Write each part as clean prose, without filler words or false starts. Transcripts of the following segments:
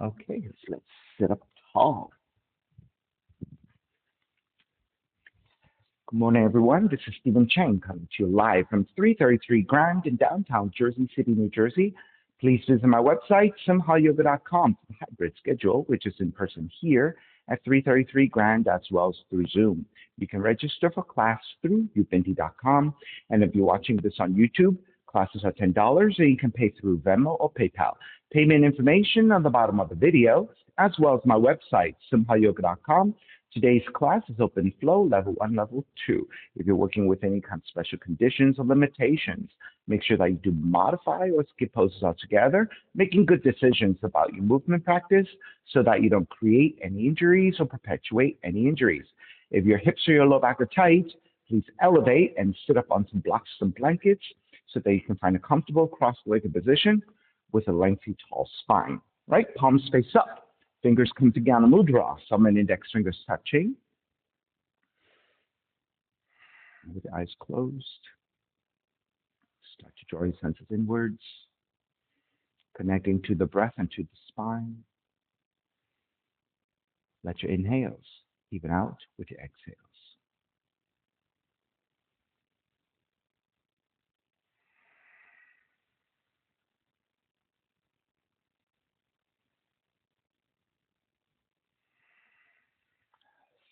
Okay, so let's sit up tall. Good morning, everyone. This is Stephen Chang coming to you live from 333 Grand in downtown Jersey City, New Jersey. Please visit my website, simhayoga.com, for the hybrid schedule, which is in person here at 333 Grand as well as through Zoom. You can register for class through ubinti.com. And if you're watching this on YouTube, classes are $10, or you can pay through Venmo or PayPal. Payment information on the bottom of the video, as well as my website, simhayoga.com. Today's class is open flow, level 1, level 2. If you're working with any kind of special conditions or limitations, make sure that you do modify or skip poses altogether, making good decisions about your movement practice so that you don't create any injuries or perpetuate any injuries. If your hips or your low back are tight, please elevate and sit up on some blocks, some blankets, so that you can find a comfortable cross-legged position with a lengthy, tall spine. Right? Palms face up. Fingers come to Jnana Mudra, thumb and index fingers touching. With the eyes closed. Start to draw your senses inwards, connecting to the breath and to the spine. Let your inhales even out with your exhales.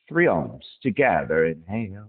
Three ohms together. Inhale.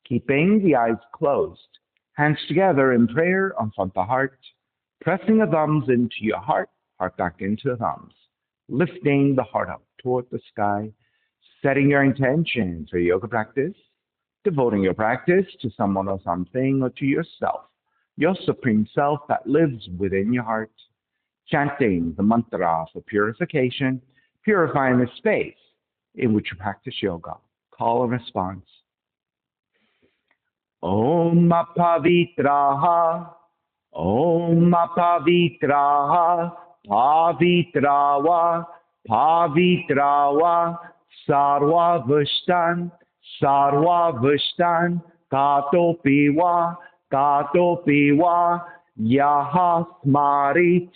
Keeping the eyes closed, hands together in prayer on front of the heart, pressing the thumbs into your heart, heart back into the thumbs, lifting the heart up toward the sky, setting your intention for yoga practice, devoting your practice to someone or something or to yourself, your supreme self that lives within your heart, chanting the mantra for purification, purifying the space in which you practice yoga. Call and response. Om Pavitraha, Om Pavitraha, Pavitrawa, Pavitrawa, Sarva Vishtan, Katopiwa, Katopiwa, Yaha Smarit,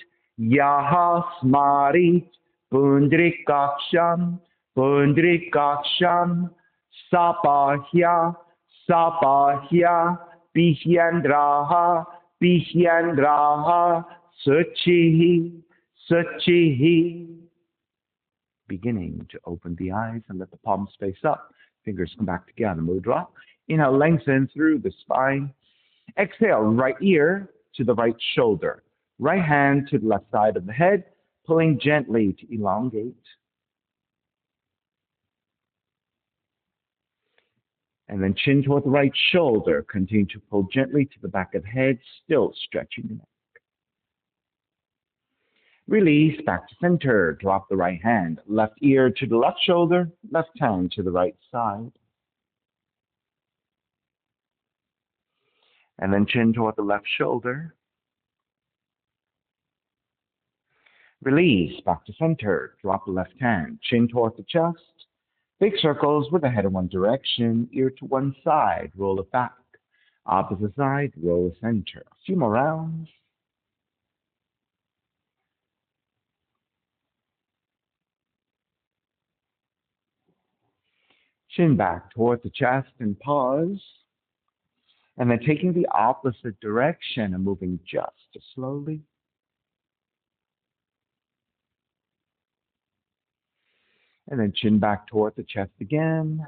Pundrikaksham, Pundrikaksham, Sapahya, Sapahya, Pihyandraha, Pihyandraha, Suchihi, Suchihi. Beginning to open the eyes and let the palms face up. Fingers come back together. Mudra. Inhale, lengthen through the spine. Exhale, right ear to the right shoulder. Right hand to the left side of the head, pulling gently to elongate. And then chin toward the right shoulder. Continue to pull gently to the back of the head, still stretching the neck. Release back to center. Drop the right hand. Left ear to the left shoulder. Left hand to the right side. And then chin toward the left shoulder. Release back to center. Drop the left hand. Chin toward the chest. Big circles with the head in one direction, ear to one side, roll it back. Opposite side, roll the center. A few more rounds. Chin back toward the chest and pause. And then taking the opposite direction and moving just as slowly. And then chin back toward the chest again.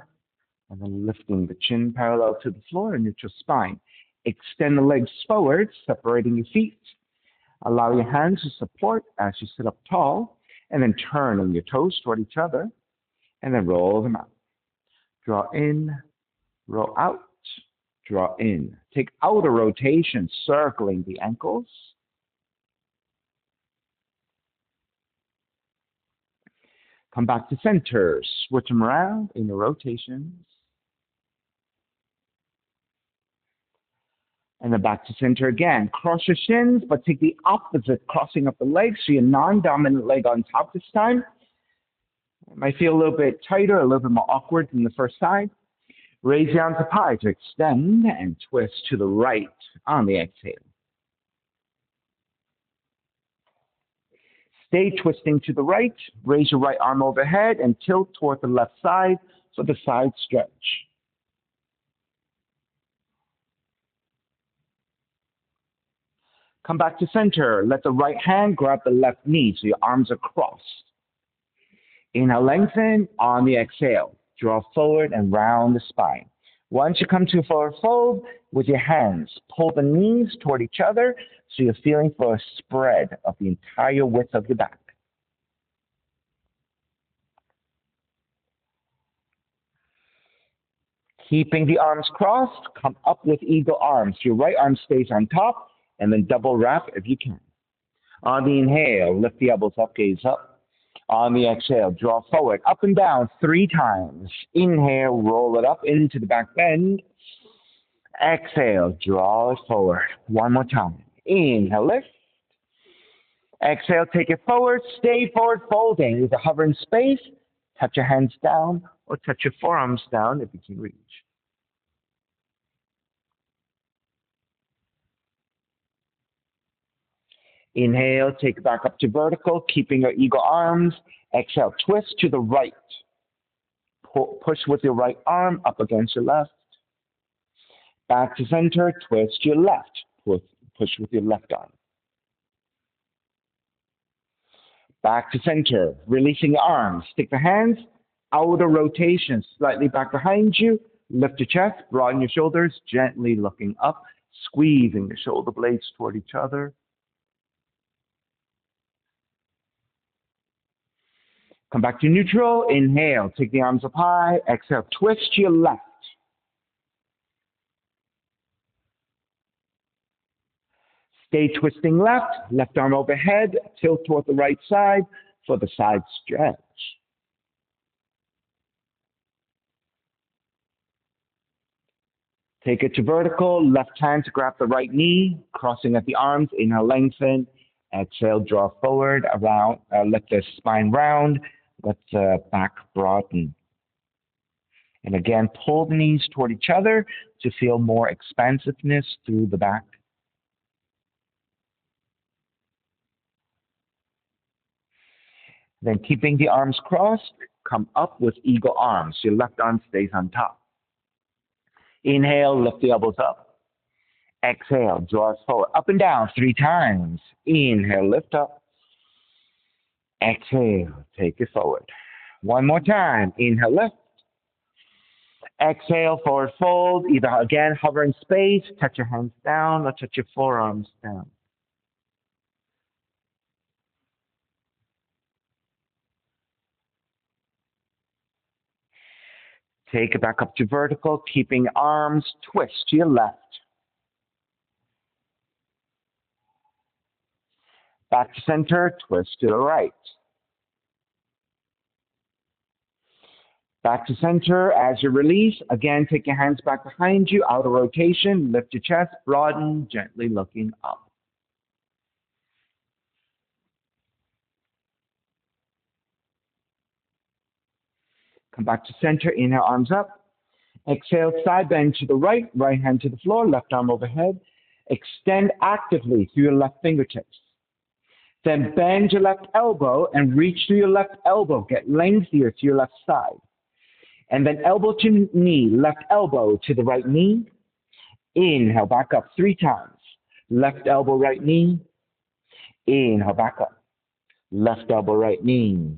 And then lifting the chin parallel to the floor in neutral spine. Extend the legs forward, separating your feet. Allow your hands to support as you sit up tall. And then turn on your toes toward each other. And then roll them out. Draw in, roll out, draw in. Take outer rotation, circling the ankles. Come back to center. Switch them around in your rotations. And then back to center again. Cross your shins, but take the opposite, crossing up the legs. So your non-dominant leg on top this time. It might feel a little bit tighter, a little bit more awkward than the first side. Raise your arms up high to extend and twist to the right on the exhale. Stay twisting to the right. Raise your right arm overhead and tilt toward the left side for the side stretch. Come back to center. Let the right hand grab the left knee so your arms are crossed. Inhale, lengthen. On the exhale, draw forward and round the spine. Once you come to a forward fold, with your hands, pull the knees toward each other so you're feeling for a spread of the entire width of your back. Keeping the arms crossed, come up with eagle arms. Your right arm stays on top, and then double wrap if you can. On the inhale, lift the elbows up, gaze up. On the exhale, draw forward, up and down 3 times. Inhale, roll it up into the back bend. Exhale, draw it forward. One more time. Inhale, lift. Exhale, take it forward. Stay forward folding. Either hover in space, touch your hands down, or touch your forearms down if you can reach. Inhale, take it back up to vertical, keeping your eagle arms. Exhale, twist to the right. Push with your right arm up against your left. Back to center, twist to your left. Push with your left arm. Back to center, releasing your arms. Stick the hands, outer rotation, slightly back behind you. Lift your chest, broaden your shoulders, gently looking up, squeezing the shoulder blades toward each other. Come back to neutral. Inhale, take the arms up high. Exhale, twist to your left. Stay twisting left. Left arm overhead. Tilt toward the right side for the side stretch. Take it to vertical. Left hand to grab the right knee. Crossing at the arms. Inhale, lengthen. Exhale, draw forward. Around. Let the spine round. Let the back broaden. And again, pull the knees toward each other to feel more expansiveness through the back. Then keeping the arms crossed, come up with eagle arms. Your left arm stays on top. Inhale, lift the elbows up. Exhale, draw us forward. Up and down 3 times. Inhale, lift up. Exhale, take it forward. One more time. Inhale, lift. Exhale, forward fold. Either again, hover in space, touch your hands down, or touch your forearms down. Take it back up to vertical, keeping arms twist to your left. Back to center, twist to the right. Back to center. As you release, again, take your hands back behind you, outer rotation, lift your chest, broaden, gently looking up. Come back to center, inhale, arms up. Exhale, side bend to the right, right hand to the floor, left arm overhead. Extend actively through your left fingertips. Then bend your left elbow and reach through your left elbow. Get lengthier to your left side. And then elbow to knee, left elbow to the right knee. Inhale, back up 3 times. Left elbow, right knee. Inhale, back up. Left elbow, right knee.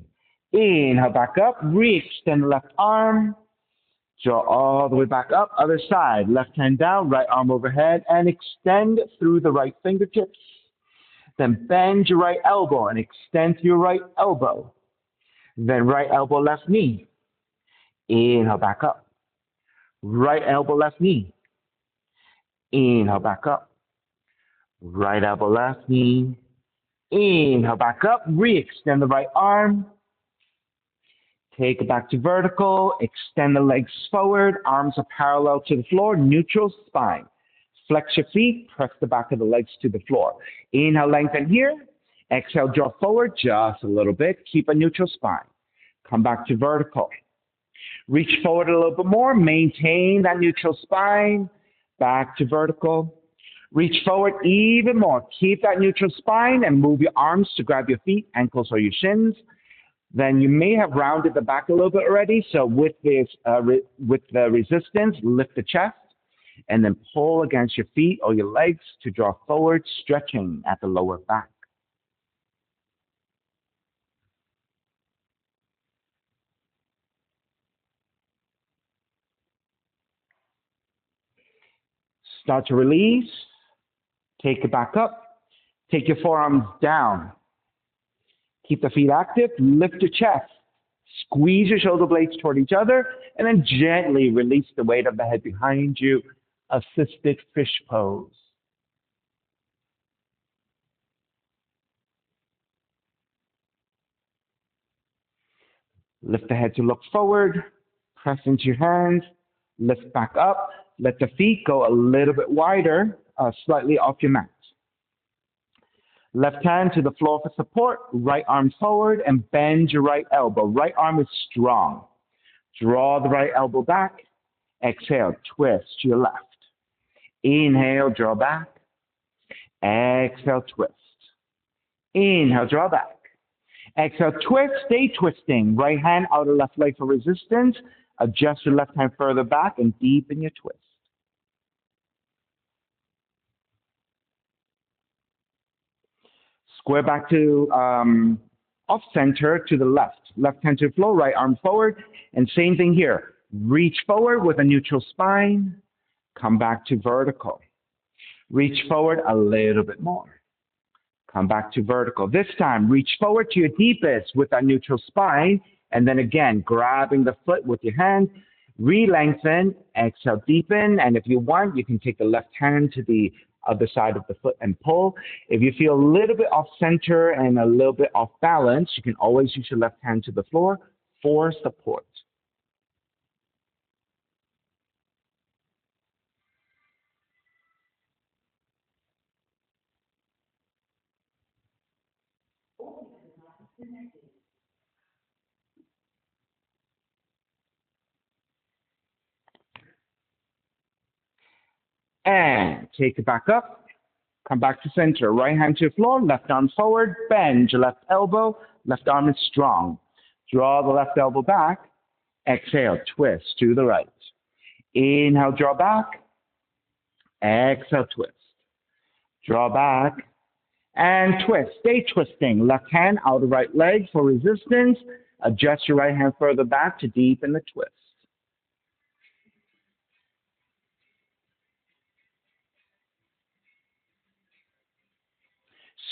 Inhale, back up. Re-extend left arm. Draw all the way back up. Other side. Left hand down, right arm overhead, and extend through the right fingertips. Then bend your right elbow and extend through your right elbow. Then right elbow, left knee. Inhale, back up. Right elbow, left knee. Inhale, back up. Right elbow, left knee. Inhale, back up. Re-extend the right arm. Take it back to vertical. Extend the legs forward. Arms are parallel to the floor. Neutral spine. Flex your feet. Press the back of the legs to the floor. Inhale, lengthen here. Exhale, draw forward just a little bit. Keep a neutral spine. Come back to vertical. Reach forward a little bit more. Maintain that neutral spine. Back to vertical. Reach forward even more. Keep that neutral spine and move your arms to grab your feet, ankles, or your shins. Then you may have rounded the back a little bit already. So with with the resistance, lift the chest and then pull against your feet or your legs to draw forward, stretching at the lower back. Start to release. Take it back up. Take your forearms down. Keep the feet active. Lift your chest. Squeeze your shoulder blades toward each other, and then gently release the weight of the head behind you. Assisted fish pose. Lift the head to look forward. Press into your hands. Lift back up. Let the feet go a little bit wider, slightly off your mat. Left hand to the floor for support. Right arm forward and bend your right elbow. Right arm is strong. Draw the right elbow back. Exhale, twist to your left. Inhale, draw back. Exhale, twist. Inhale, draw back. Exhale, twist. Stay twisting. Right hand, outer left leg for resistance. Adjust your left hand further back and deepen your twist. Square back to off center to the left. Left hand to the floor, right arm forward. And same thing here. Reach forward with a neutral spine. Come back to vertical. Reach forward a little bit more. Come back to vertical. This time, reach forward to your deepest with that neutral spine. And then again, grabbing the foot with your hand. Re-lengthen. Exhale, deepen. And if you want, you can take the left hand to the other side of the foot and pull. If you feel a little bit off center and a little bit off balance, you can always use your left hand to the floor for support. And take it back up. Come back to center. Right hand to the floor, left arm forward, bend your left elbow, left arm is strong. Draw the left elbow back. Exhale, twist to the right. Inhale, draw back. Exhale, twist. Draw back and twist. Stay twisting. Left hand, outer right leg for resistance. Adjust your right hand further back to deepen the twist.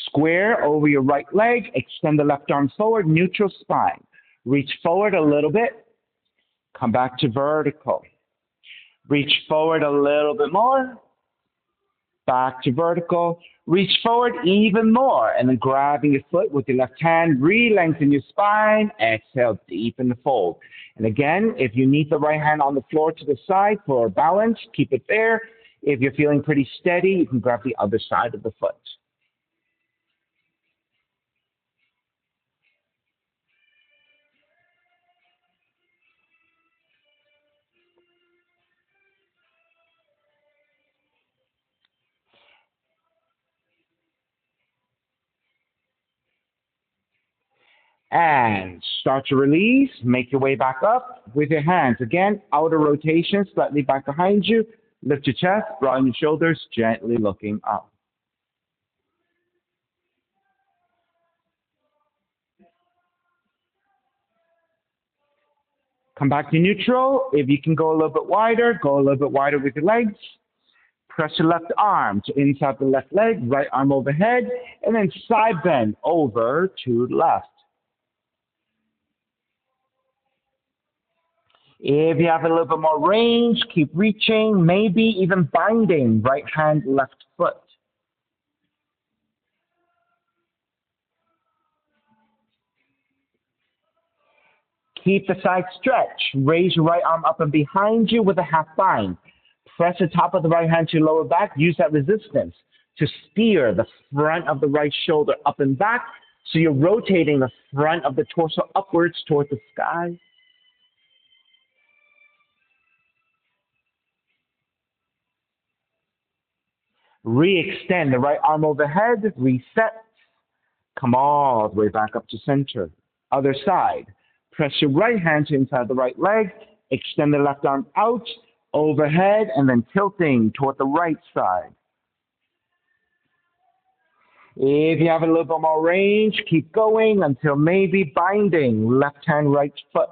Square over your right leg. Extend the left arm forward, neutral spine. Reach forward a little bit. Come back to vertical. Reach forward a little bit more. Back to vertical. Reach forward even more. And then grabbing your foot with your left hand, re-lengthen your spine. Exhale, deepen the fold. And again, if you need the right hand on the floor to the side for balance, keep it there. If you're feeling pretty steady, you can grab the other side of the foot. And start to release. Make your way back up with your hands. Again, outer rotation, slightly back behind you. Lift your chest, broaden your shoulders, gently looking up. Come back to neutral. If you can go a little bit wider, go a little bit wider with your legs. Press your left arm to inside the left leg, right arm overhead, and then side bend over to the left. If you have a little bit more range, keep reaching, maybe even binding right hand, left foot. Keep the side stretch. Raise your right arm up and behind you with a half bind. Press the top of the right hand to your lower back. Use that resistance to steer the front of the right shoulder up and back. So you're rotating the front of the torso upwards toward the sky. Re-extend the right arm overhead. Reset. Come all the way back up to center. Other side. Press your right hand to inside the right leg. Extend the left arm out, overhead, and then tilting toward the right side. If you have a little bit more range, keep going until maybe binding left hand, right foot.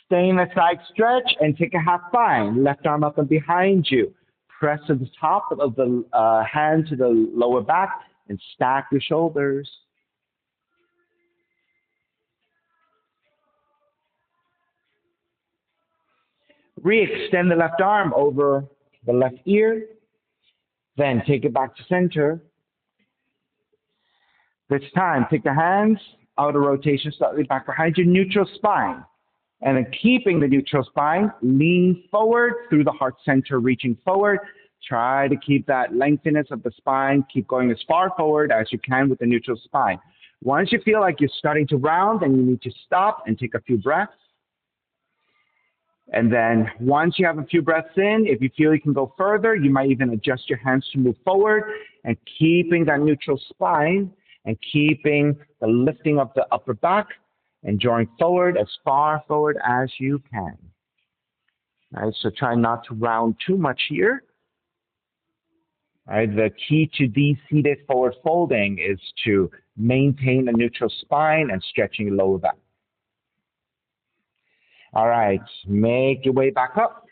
Stay in the side stretch and take a half bind. Left arm up and behind you. Press to the top of the hand to the lower back and stack your shoulders. Re-extend the left arm over the left ear. Then take it back to center. This time, take the hands, outer rotation slightly back behind you, neutral spine. And then keeping the neutral spine, lean forward through the heart center, reaching forward. Try to keep that lengthiness of the spine. Keep going as far forward as you can with the neutral spine. Once you feel like you're starting to round, then you need to stop and take a few breaths. And then once you have a few breaths in, if you feel you can go further, you might even adjust your hands to move forward and keeping that neutral spine and keeping the lifting of the upper back and drawing forward as far forward as you can. All right, so try not to round too much here. All right, the key to these seated forward folding is to maintain a neutral spine and stretching your lower back. All right, make your way back up.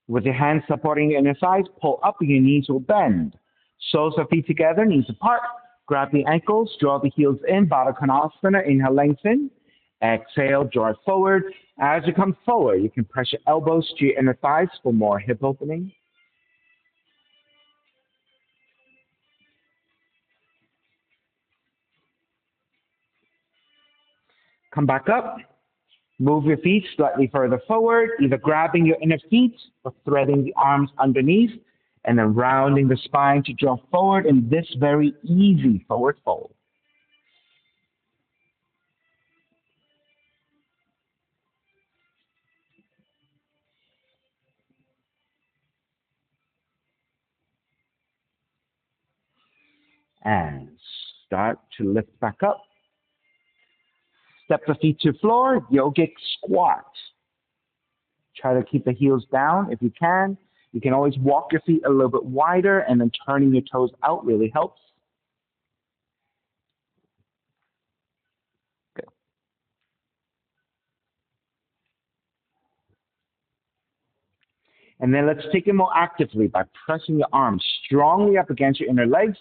With your hands supporting your inner thighs, pull up and your knees will bend. Soles of feet together, knees apart. Grab the ankles, draw the heels in, Baddha Konasana, inhale, lengthen. Exhale, draw it forward. As you come forward, you can press your elbows to your inner thighs for more hip opening. Come back up. Move your feet slightly further forward, either grabbing your inner feet or threading the arms underneath, and then rounding the spine to draw forward in this very easy forward fold. And start to lift back up. Step the feet to floor, yogic squat. Try to keep the heels down if you can. You can always walk your feet a little bit wider, and then turning your toes out really helps. Good. And then let's take it more actively by pressing your arms strongly up against your inner legs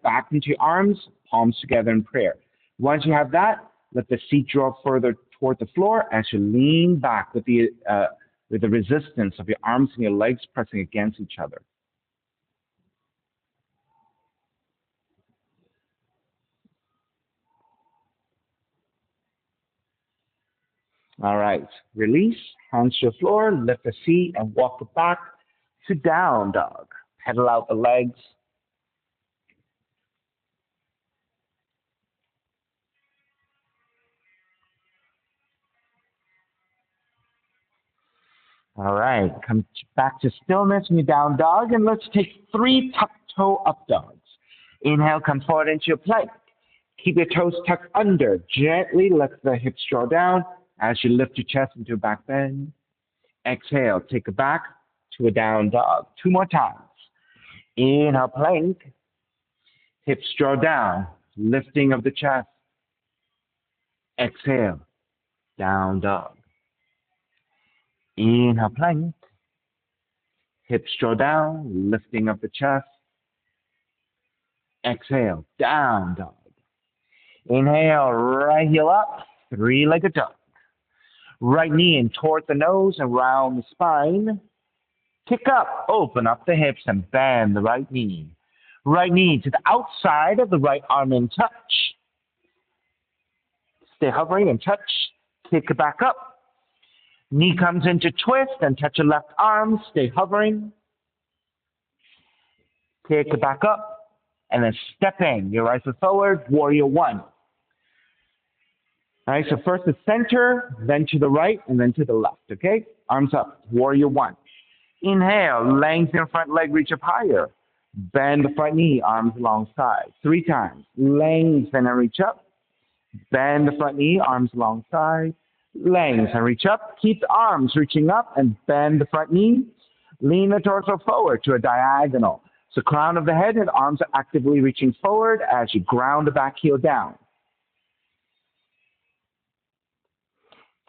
back into your arms, palms together in prayer. Once you have that, let the feet draw further toward the floor as you lean back with the resistance of your arms and your legs pressing against each other. All right, release, hands to the floor, lift the seat and walk it back to down dog. Pedal out the legs. All right, come back to stillness in your down dog, and let's take 3 tuck toe up dogs. Inhale, come forward into your plank. Keep your toes tucked under. Gently let the hips draw down as you lift your chest into a back bend. Exhale, take it back to a down dog. 2 more times. Inhale, plank. Hips draw down, lifting of the chest. Exhale, down dog. Inhale, plank. Hips draw down, lifting of the chest. Exhale, down dog. Inhale, right heel up, 3-legged dog. Right knee in toward the nose and round the spine. Kick up, open up the hips and bend the right knee. Right knee to the outside of the right arm and touch. Stay hovering and touch. Kick it back up. Knee comes into twist and touch your left arm. Stay hovering. Kick it back up. And then step in. Your right foot forward. Warrior one. All right, so first the center, then to the right, and then to the left, okay? Arms up. Warrior one. Inhale. Lengthen your front leg. Reach up higher. Bend the front knee. Arms alongside. 3 times. Lengthen and reach up. Bend the front knee, arms alongside. Lengthen, reach up. Keep the arms reaching up and bend the front knee. Lean the torso forward to a diagonal. So crown of the head and arms are actively reaching forward as you ground the back heel down.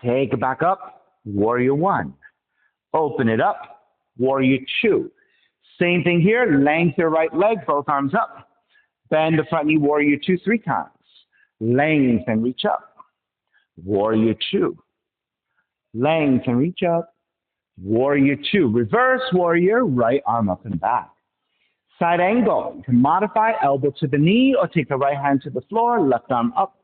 Take it back up. Warrior one. Open it up. Warrior two. Same thing here. Lengthen your right leg, both arms up. Bend the front knee, warrior two, 3 times. Lengthen, reach up. Warrior two. Lengthen, reach up. Warrior two. Reverse warrior, right arm up and back. Side angle. You can modify elbow to the knee or take the right hand to the floor, left arm up.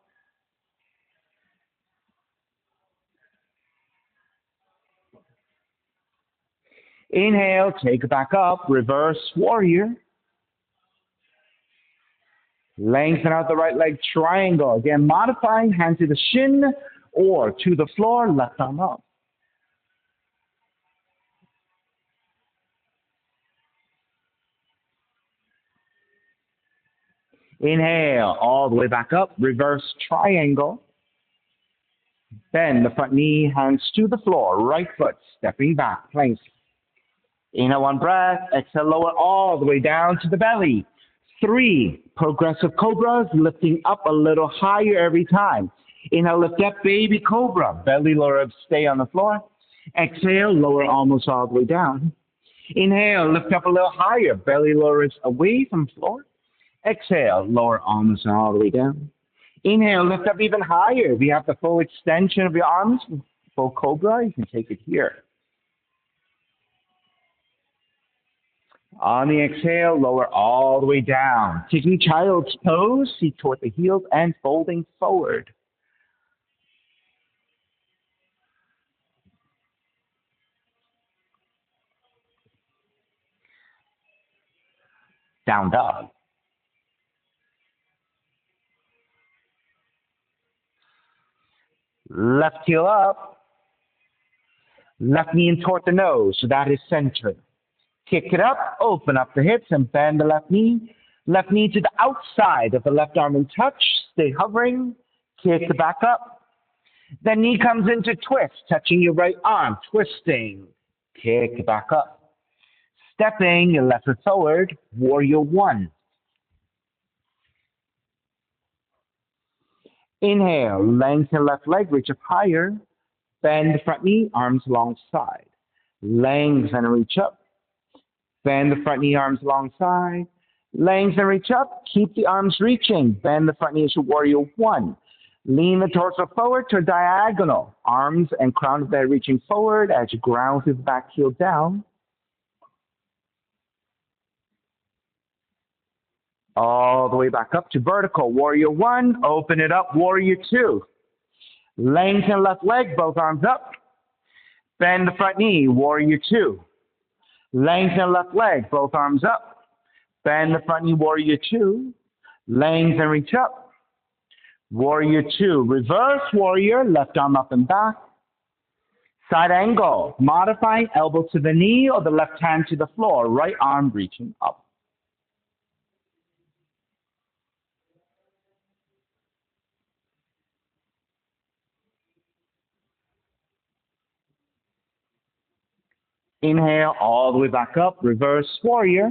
Inhale, take it back up, reverse warrior. Lengthen out the right leg, triangle. Again, modifying hand to the shin or to the floor, left arm up. Inhale, all the way back up, reverse triangle. Bend the front knee, hands to the floor, right foot, stepping back, plank. Inhale, one breath, exhale, lower all the way down to the belly. 3 progressive cobras, lifting up a little higher every time. Inhale, lift up, baby cobra. Belly lower up, stay on the floor. Exhale, lower almost all the way down. Inhale, lift up a little higher. Belly lowers away from the floor. Exhale, lower almost all the way down. Inhale, lift up even higher. If you have the full extension of your arms, full cobra, you can take it here. On the exhale, lower all the way down. Taking child's pose, seat toward the heels and folding forward. Down dog. Left heel up. Left knee in toward the nose, so that is center. Kick it up, open up the hips and bend the left knee. Left knee to the outside of the left arm and touch. Stay hovering. Kick it back up. Then knee comes into twist, touching your right arm, twisting. Kick it back up. Stepping your left foot forward, warrior one. Inhale, lengthen left leg, reach up higher. Bend the front knee, arms alongside. Lengthen and reach up. Bend the front knee, arms alongside. Lengthen and reach up. Keep the arms reaching. Bend the front knee to warrior one. Lean the torso forward to a diagonal. Arms and crown of the head reaching forward as you ground through the back heel down. All the way back up to vertical. Warrior one. Open it up. Warrior two. Lengthen left leg. Both arms up. Bend the front knee. Warrior two. Lengthen left leg. Both arms up. Bend the front knee. Warrior two. Lengthen reach up. Warrior two. Reverse warrior. Left arm up and back. Side angle. Modifying elbow to the knee or the left hand to the floor. Right arm reaching up. Inhale all the way back up. Reverse warrior.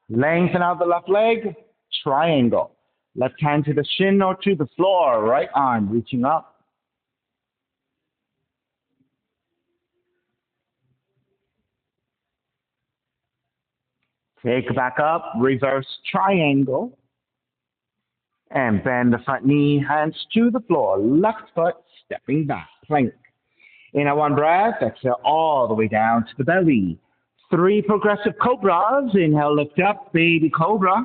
Lengthen out the left leg. Triangle. Left hand to the shin or to the floor. Right arm reaching up. Take it back up. Reverse triangle. And bend the front knee. Hands to the floor. Left foot stepping back. Plank. Inhale, one breath. Exhale all the way down to the belly. Three progressive cobras. Inhale, lift up, baby cobra.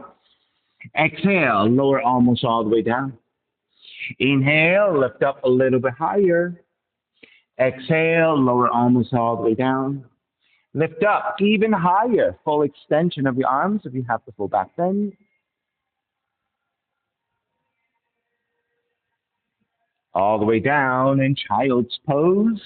Exhale, lower almost all the way down. Inhale, lift up a little bit higher. Exhale, lower almost all the way down. Lift up even higher, full extension of your arms if you have the full back bend. All the way down in child's pose.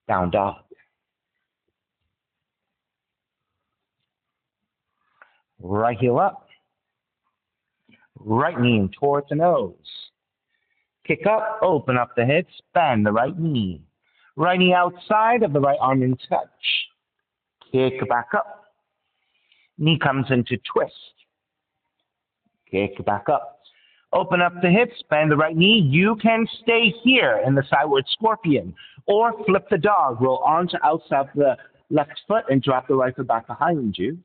Down dog. Right heel up. Right knee in towards the nose. Kick up, open up the hips, bend the right knee. Right knee outside of the right arm in touch. Kick back up. Knee comes into twist. Kick back up. Open up the hips, bend the right knee. You can stay here in the sideward scorpion or flip the dog. Roll arms outside the left foot and drop the right foot back behind you.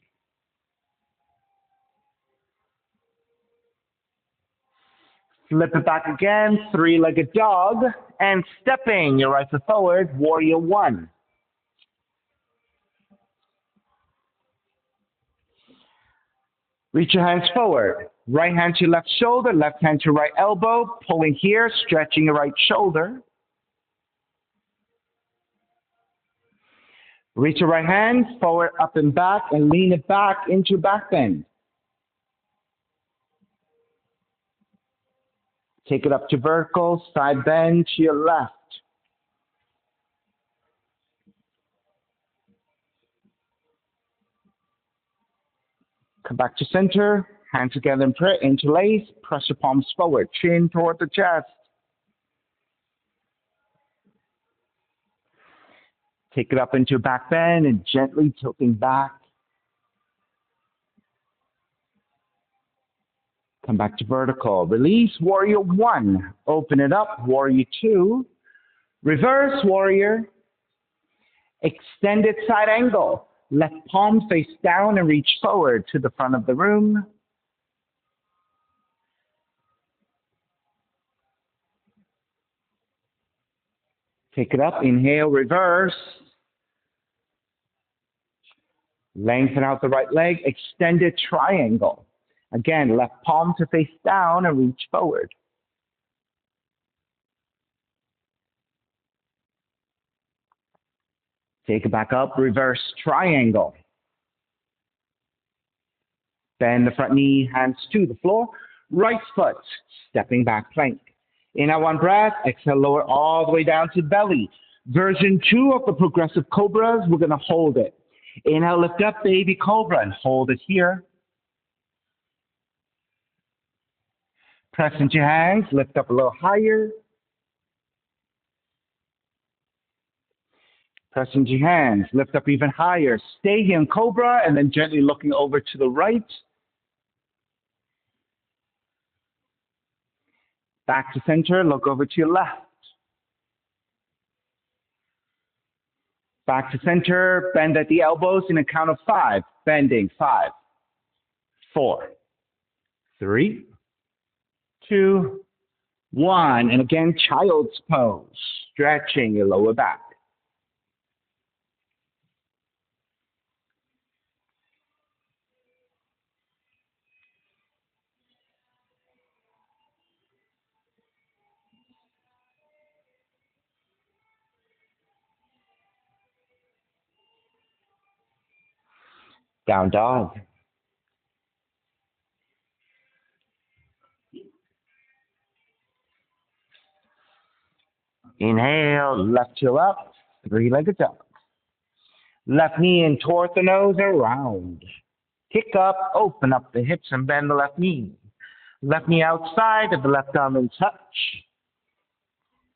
Flip it back again, three-legged dog, and stepping your right foot forward, warrior one. Reach your hands forward. Right hand to left shoulder, left hand to right elbow, pulling here, stretching your right shoulder. Reach your right hand forward, up and back, and lean it back into back bend. Take it up to vertical, side bend to your left. Come back to center, hands together in prayer, interlace, press your palms forward, chin toward the chest. Take it up into back bend and gently tilting back. Come back to vertical. Release, warrior one. Open it up, warrior two. Reverse, warrior. Extended side angle. Left palm face down and reach forward to the front of the room. Take it up, inhale, reverse. Lengthen out the right leg, extended triangle. Again, left palm to face down and reach forward. Take it back up, reverse triangle. Bend the front knee, hands to the floor. Right foot, stepping back plank. Inhale one breath, exhale lower all the way down to belly. Version 2 of the progressive cobras, we're going to hold it. Inhale, lift up, baby cobra, and hold it here. Press into your hands, lift up a little higher. Press into your hands, lift up even higher. Stay here in cobra, and then gently looking over to the right. Back to center, look over to your left. Back to center, bend at the elbows in a count of 5. Bending, 5, 4, 3, 2, 1. And again, child's pose, stretching your lower back. Down dog. Inhale, left heel up, three-legged dog. Left knee in toward the nose, around. Kick up, open up the hips and bend the left knee. Left knee outside of the left arm in touch.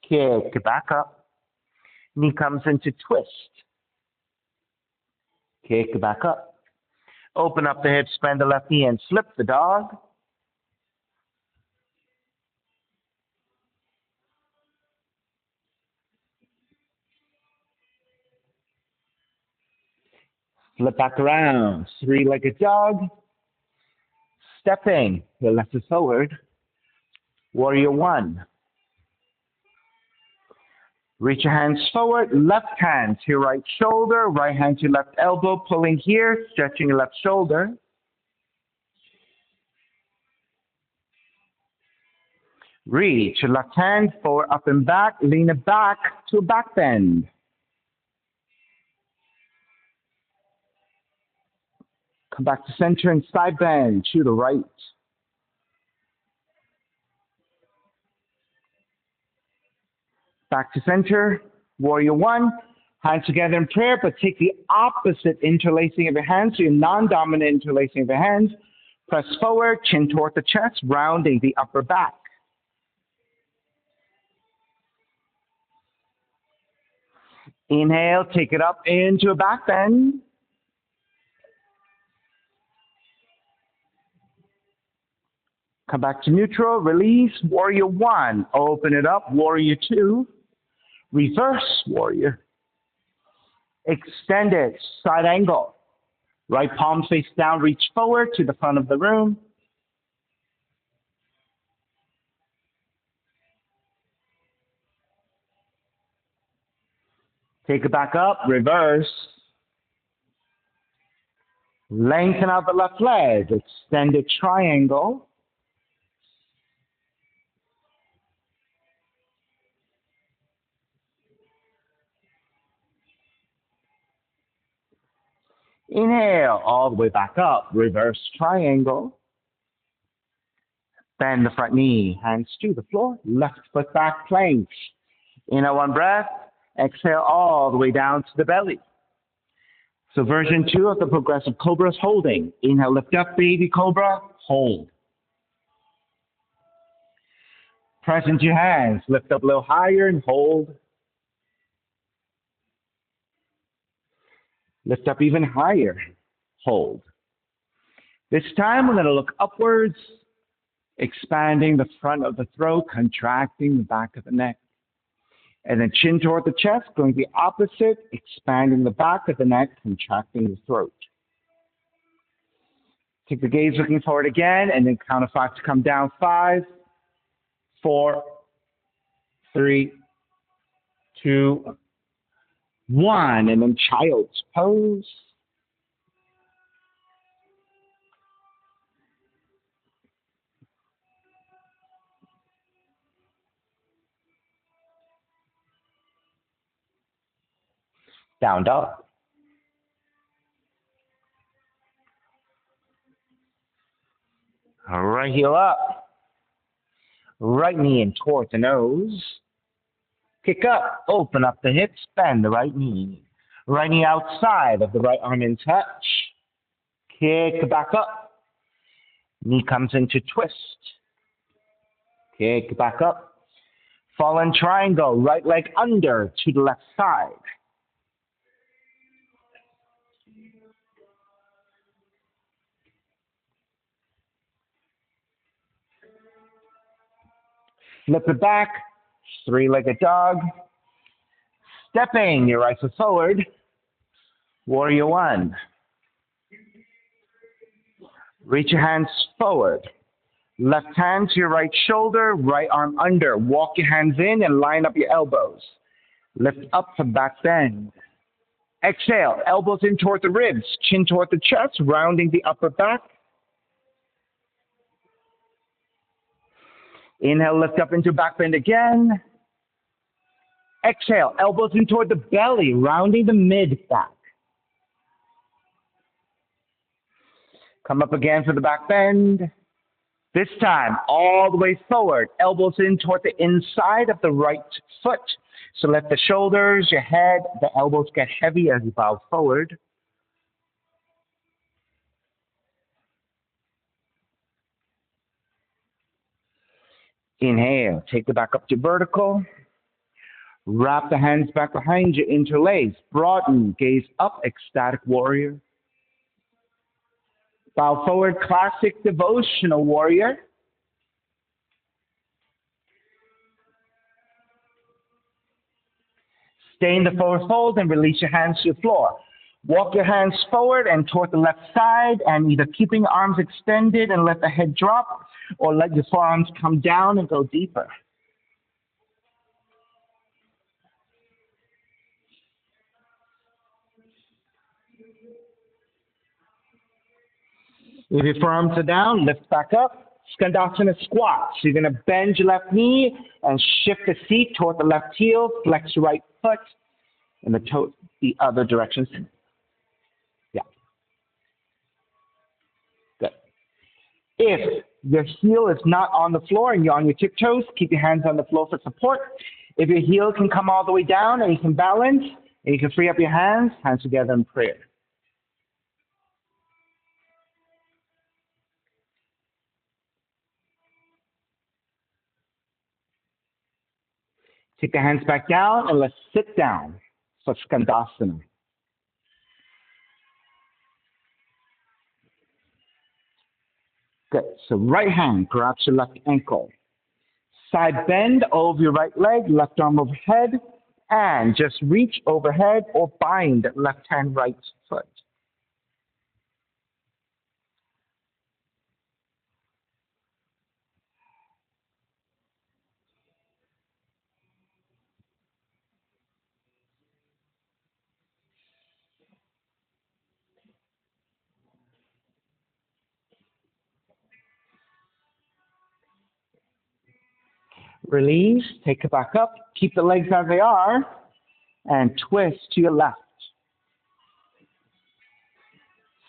Kick back up. Knee comes into twist. Kick back up. Open up the hips, bend the left knee and flip the dog. Flip back around, three-legged dog. Stepping your left foot forward. Warrior one. Reach your hands forward, left hand to your right shoulder, right hand to your left elbow, pulling here, stretching your left shoulder. Reach your left hand forward, up and back, lean it back to a back bend. Come back to center and side bend to the right. Back to center, warrior one. Hands together in prayer, but take the opposite interlacing of your hands, so your non-dominant interlacing of your hands. Press forward, chin toward the chest, rounding the upper back. Inhale, take it up into a back bend. Come back to neutral, release, warrior one. Open it up, warrior two. Reverse warrior. Extend it, side angle. Right palm face down, reach forward to the front of the room. Take it back up, reverse. Lengthen out the left leg, extended triangle. Inhale, all the way back up, reverse triangle. Bend the front knee, hands to the floor, left foot back plank. Inhale, one breath, exhale all the way down to the belly. So version 2 of the progressive cobra is holding. Inhale, lift up, baby cobra, hold. Press into your hands, lift up a little higher and hold. Lift up even higher, hold. This time we're going to look upwards, expanding the front of the throat, contracting the back of the neck. And then chin toward the chest, going the opposite, expanding the back of the neck, contracting the throat. Take the gaze looking forward again, and then count of 5 to come down. 5, 4, 3, 2, 1, and then child's pose. Down dog. Right heel up. Right knee in toward the nose. Kick up, open up the hips, bend the right knee. Right knee outside of the right arm in touch. Kick back up. Knee comes into twist. Kick back up. Fallen triangle, right leg under to the left side. Flip it back, three-legged dog. Stepping your right foot forward, warrior one. Reach your hands forward. Left hand to your right shoulder, right arm under. Walk your hands in and line up your elbows. Lift up for back bend. Exhale, elbows in toward the ribs, chin toward the chest, rounding the upper back. Inhale, lift up into back bend again. Exhale, elbows in toward the belly, rounding the mid back. Come up again for the back bend. This time, all the way forward, elbows in toward the inside of the right foot. So let the shoulders, your head, the elbows get heavy as you bow forward. Inhale, take the back up to vertical. Wrap the hands back behind you, interlace. Broaden, gaze up, ecstatic warrior. Bow forward, classic devotional warrior. Stay in the forward fold and release your hands to the floor. Walk your hands forward and toward the left side, and either keeping arms extended and let the head drop, or let your forearms come down and go deeper. If your forearms are down, lift back up. Skandasana squat. So you're going to bend your left knee and shift the seat toward the left heel, flex your right foot, and the toe the other direction. Yeah. Good. If your heel is not on the floor and you're on your tiptoes, keep your hands on the floor for support. If your heel can come all the way down and you can balance, and you can free up your hands together in prayer. Take the hands back down and let's sit down for Skandasana. Good. So right hand grabs your left ankle. Side bend over your right leg, left arm overhead, and just reach overhead or bind left hand, right foot. Release, take it back up, keep the legs as they are, and twist to your left.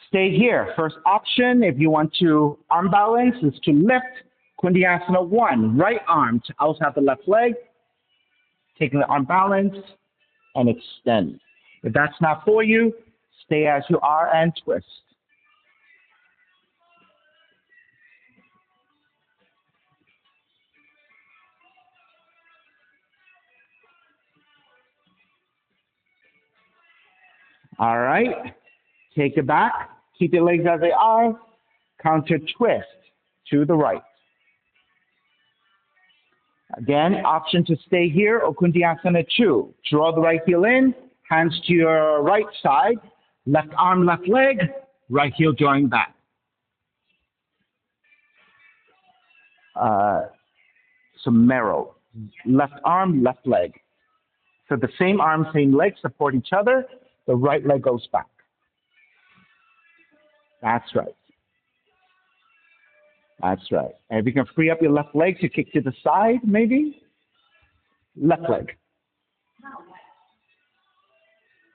Stay here. First option, if you want to arm balance, is to lift. Kundiyasana 1, right arm to outside the left leg, taking the arm balance, and extend. If that's not for you, stay as you are and twist. All right, take it back. Keep your legs as they are. Counter twist to the right. Again, option to stay here or Kundiyasana 2. Draw the right heel in, hands to your right side, left arm, left leg, right heel drawing back. So Merrill, left arm, left leg. So the same arm, same leg support each other. The right leg goes back. That's right. That's right. And if you can free up your left leg to kick to the side, maybe. Left leg.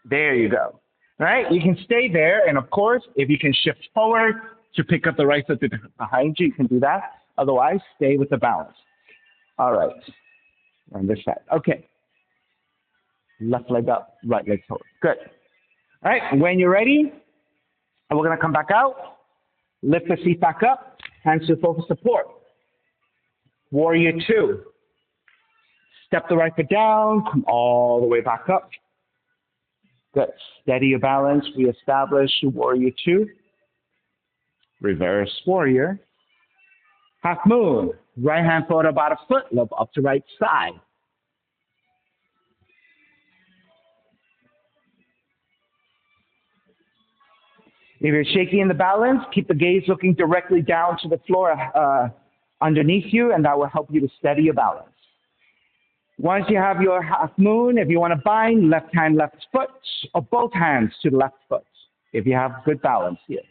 There you go. All right, you can stay there. And of course, if you can shift forward to pick up the right foot behind you, you can do that. Otherwise, stay with the balance. All right. On this side. Okay. Left leg up, right leg forward. Good. All right, when you're ready, we're going to come back out. Lift the seat back up. Hands to focus support. Warrior 2. Step the right foot down. Come all the way back up. Good. Steady your balance. Reestablish Warrior 2. Reverse Warrior. Half moon. Right hand forward about a foot. Look up to right side. If you're shaky in the balance, keep the gaze looking directly down to the floor underneath you, and that will help you to steady your balance. Once you have your half moon, if you want to bind, left hand, left foot, or both hands to the left foot, if you have good balance here.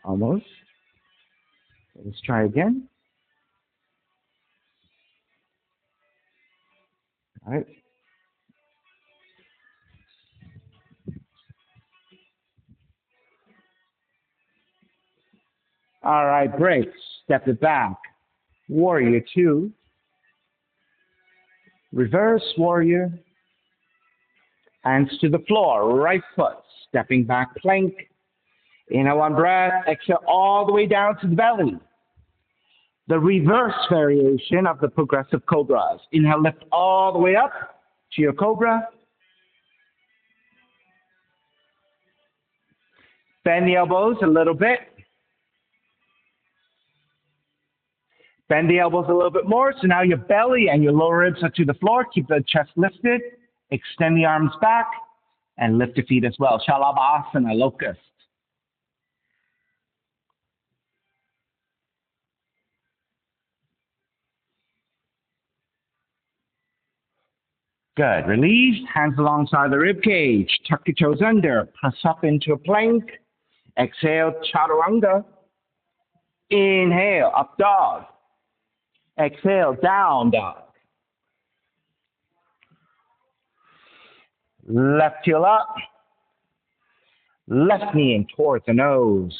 Almost. Let's try again. All right. All right, break. Step it back. Warrior 2. Reverse Warrior. Hands to the floor. Right foot. Stepping back plank. Inhale one breath. Exhale all the way down to the belly. The reverse variation of the progressive cobras. Inhale, lift all the way up to your cobra. Bend the elbows a little bit. Bend the elbows a little bit more. So now your belly and your lower ribs are to the floor. Keep the chest lifted. Extend the arms back and lift the feet as well. Shalabhasana, locust. Good. Release. Hands alongside the rib cage. Tuck your toes under. Press up into a plank. Exhale, chaturanga. Inhale, up dog. Exhale, down dog. Left heel up. Left knee in towards the nose.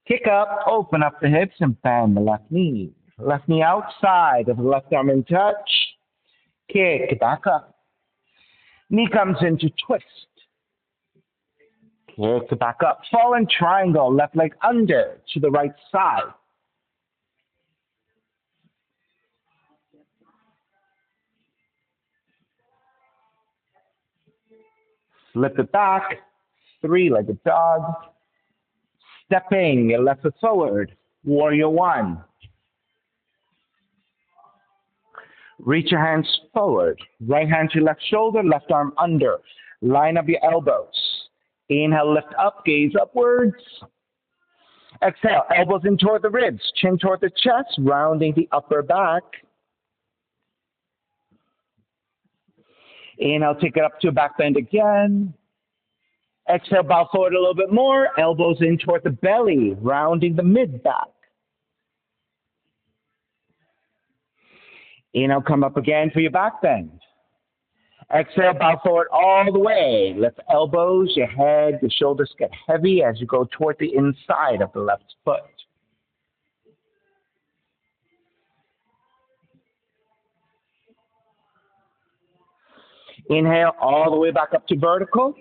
Kick up, open up the hips and bend the left knee. Left knee outside of the left arm in touch. Kick back up. Knee comes into twist. Kick back up. Fallen triangle, left leg under to the right side. Flip it back. Three-legged dog. Stepping your left foot forward. Warrior one. Reach your hands forward. Right hand to left shoulder, left arm under. Line up your elbows. Inhale, lift up, gaze upwards. Exhale, elbows in toward the ribs, chin toward the chest, rounding the upper back. Inhale, take it up to a back bend again. Exhale, bow forward a little bit more, elbows in toward the belly, rounding the mid back. Inhale, come up again for your back bend. Exhale, bow forward all the way. Lift elbows, your head, the shoulders get heavy as you go toward the inside of the left foot. Inhale all the way back up to vertical.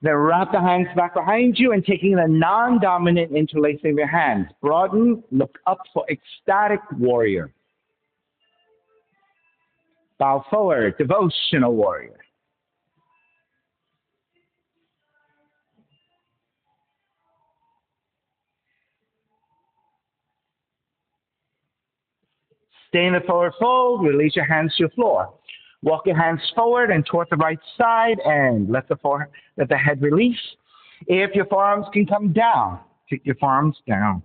Then wrap the hands back behind you and taking the non-dominant interlacing of your hands. Broaden, look up for ecstatic warrior. Bow forward, devotional warrior. Stay in the forward fold, release your hands to the floor. Walk your hands forward and toward the right side and let the head release. If your forearms can come down, take your forearms down.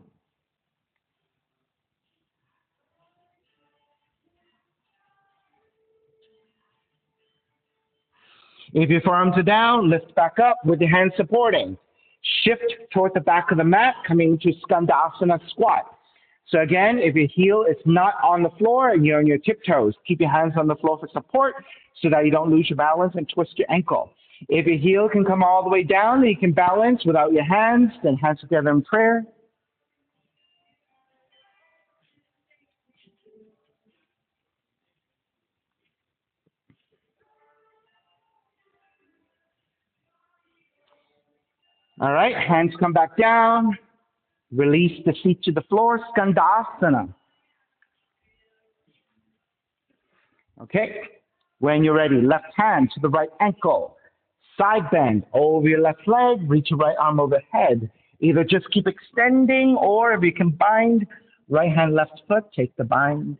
If your forearms are down, lift back up with your hands supporting. Shift toward the back of the mat, coming to Skandasana squat. So again, if your heel is not on the floor and you're on your tiptoes, keep your hands on the floor for support so that you don't lose your balance and twist your ankle. If your heel can come all the way down and you can balance without your hands, then hands together in prayer. All right, hands come back down. Release the feet to the floor, Skandasana. Okay, when you're ready, left hand to the right ankle. Side bend over your left leg, reach your right arm overhead. Either just keep extending, or if you can bind, right hand, left foot, take the bind.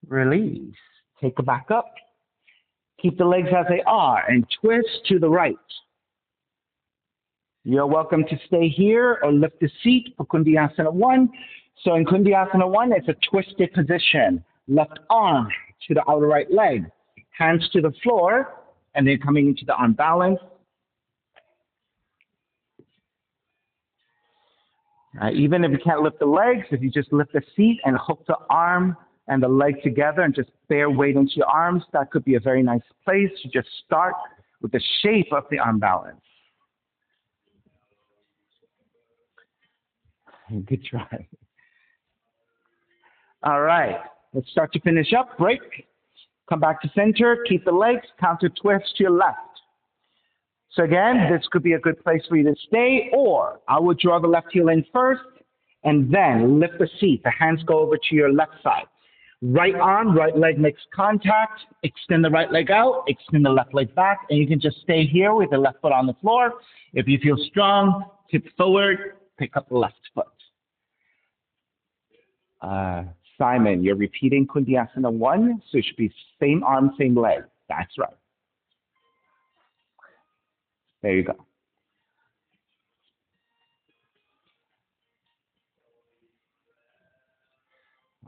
Release. Take it back up. Keep the legs as they are and twist to the right. You're welcome to stay here or lift the seat for Kundiyasana 1. So in Kundiyasana 1, it's a twisted position. Left arm to the outer right leg. Hands to the floor, and then coming into the arm balance. Even if you can't lift the legs, if you just lift the seat and hook the arm and the leg together and just bear weight into your arms, that could be a very nice place to just start with the shape of the arm balance. Good try. All right, let's start to finish up. Break. Come back to center. Keep the legs. Counter twist to your left. So again, this could be a good place for you to stay, or I would draw the left heel in first And then lift the seat. The hands go over to your left side. Right arm, right leg makes contact. Extend the right leg out, extend the left leg back, and you can just stay here with the left foot on the floor. If you feel strong, tip forward, pick up the left foot. Simon, you're repeating Kundiasana 1, so it should be same arm, same leg. That's right. There you go.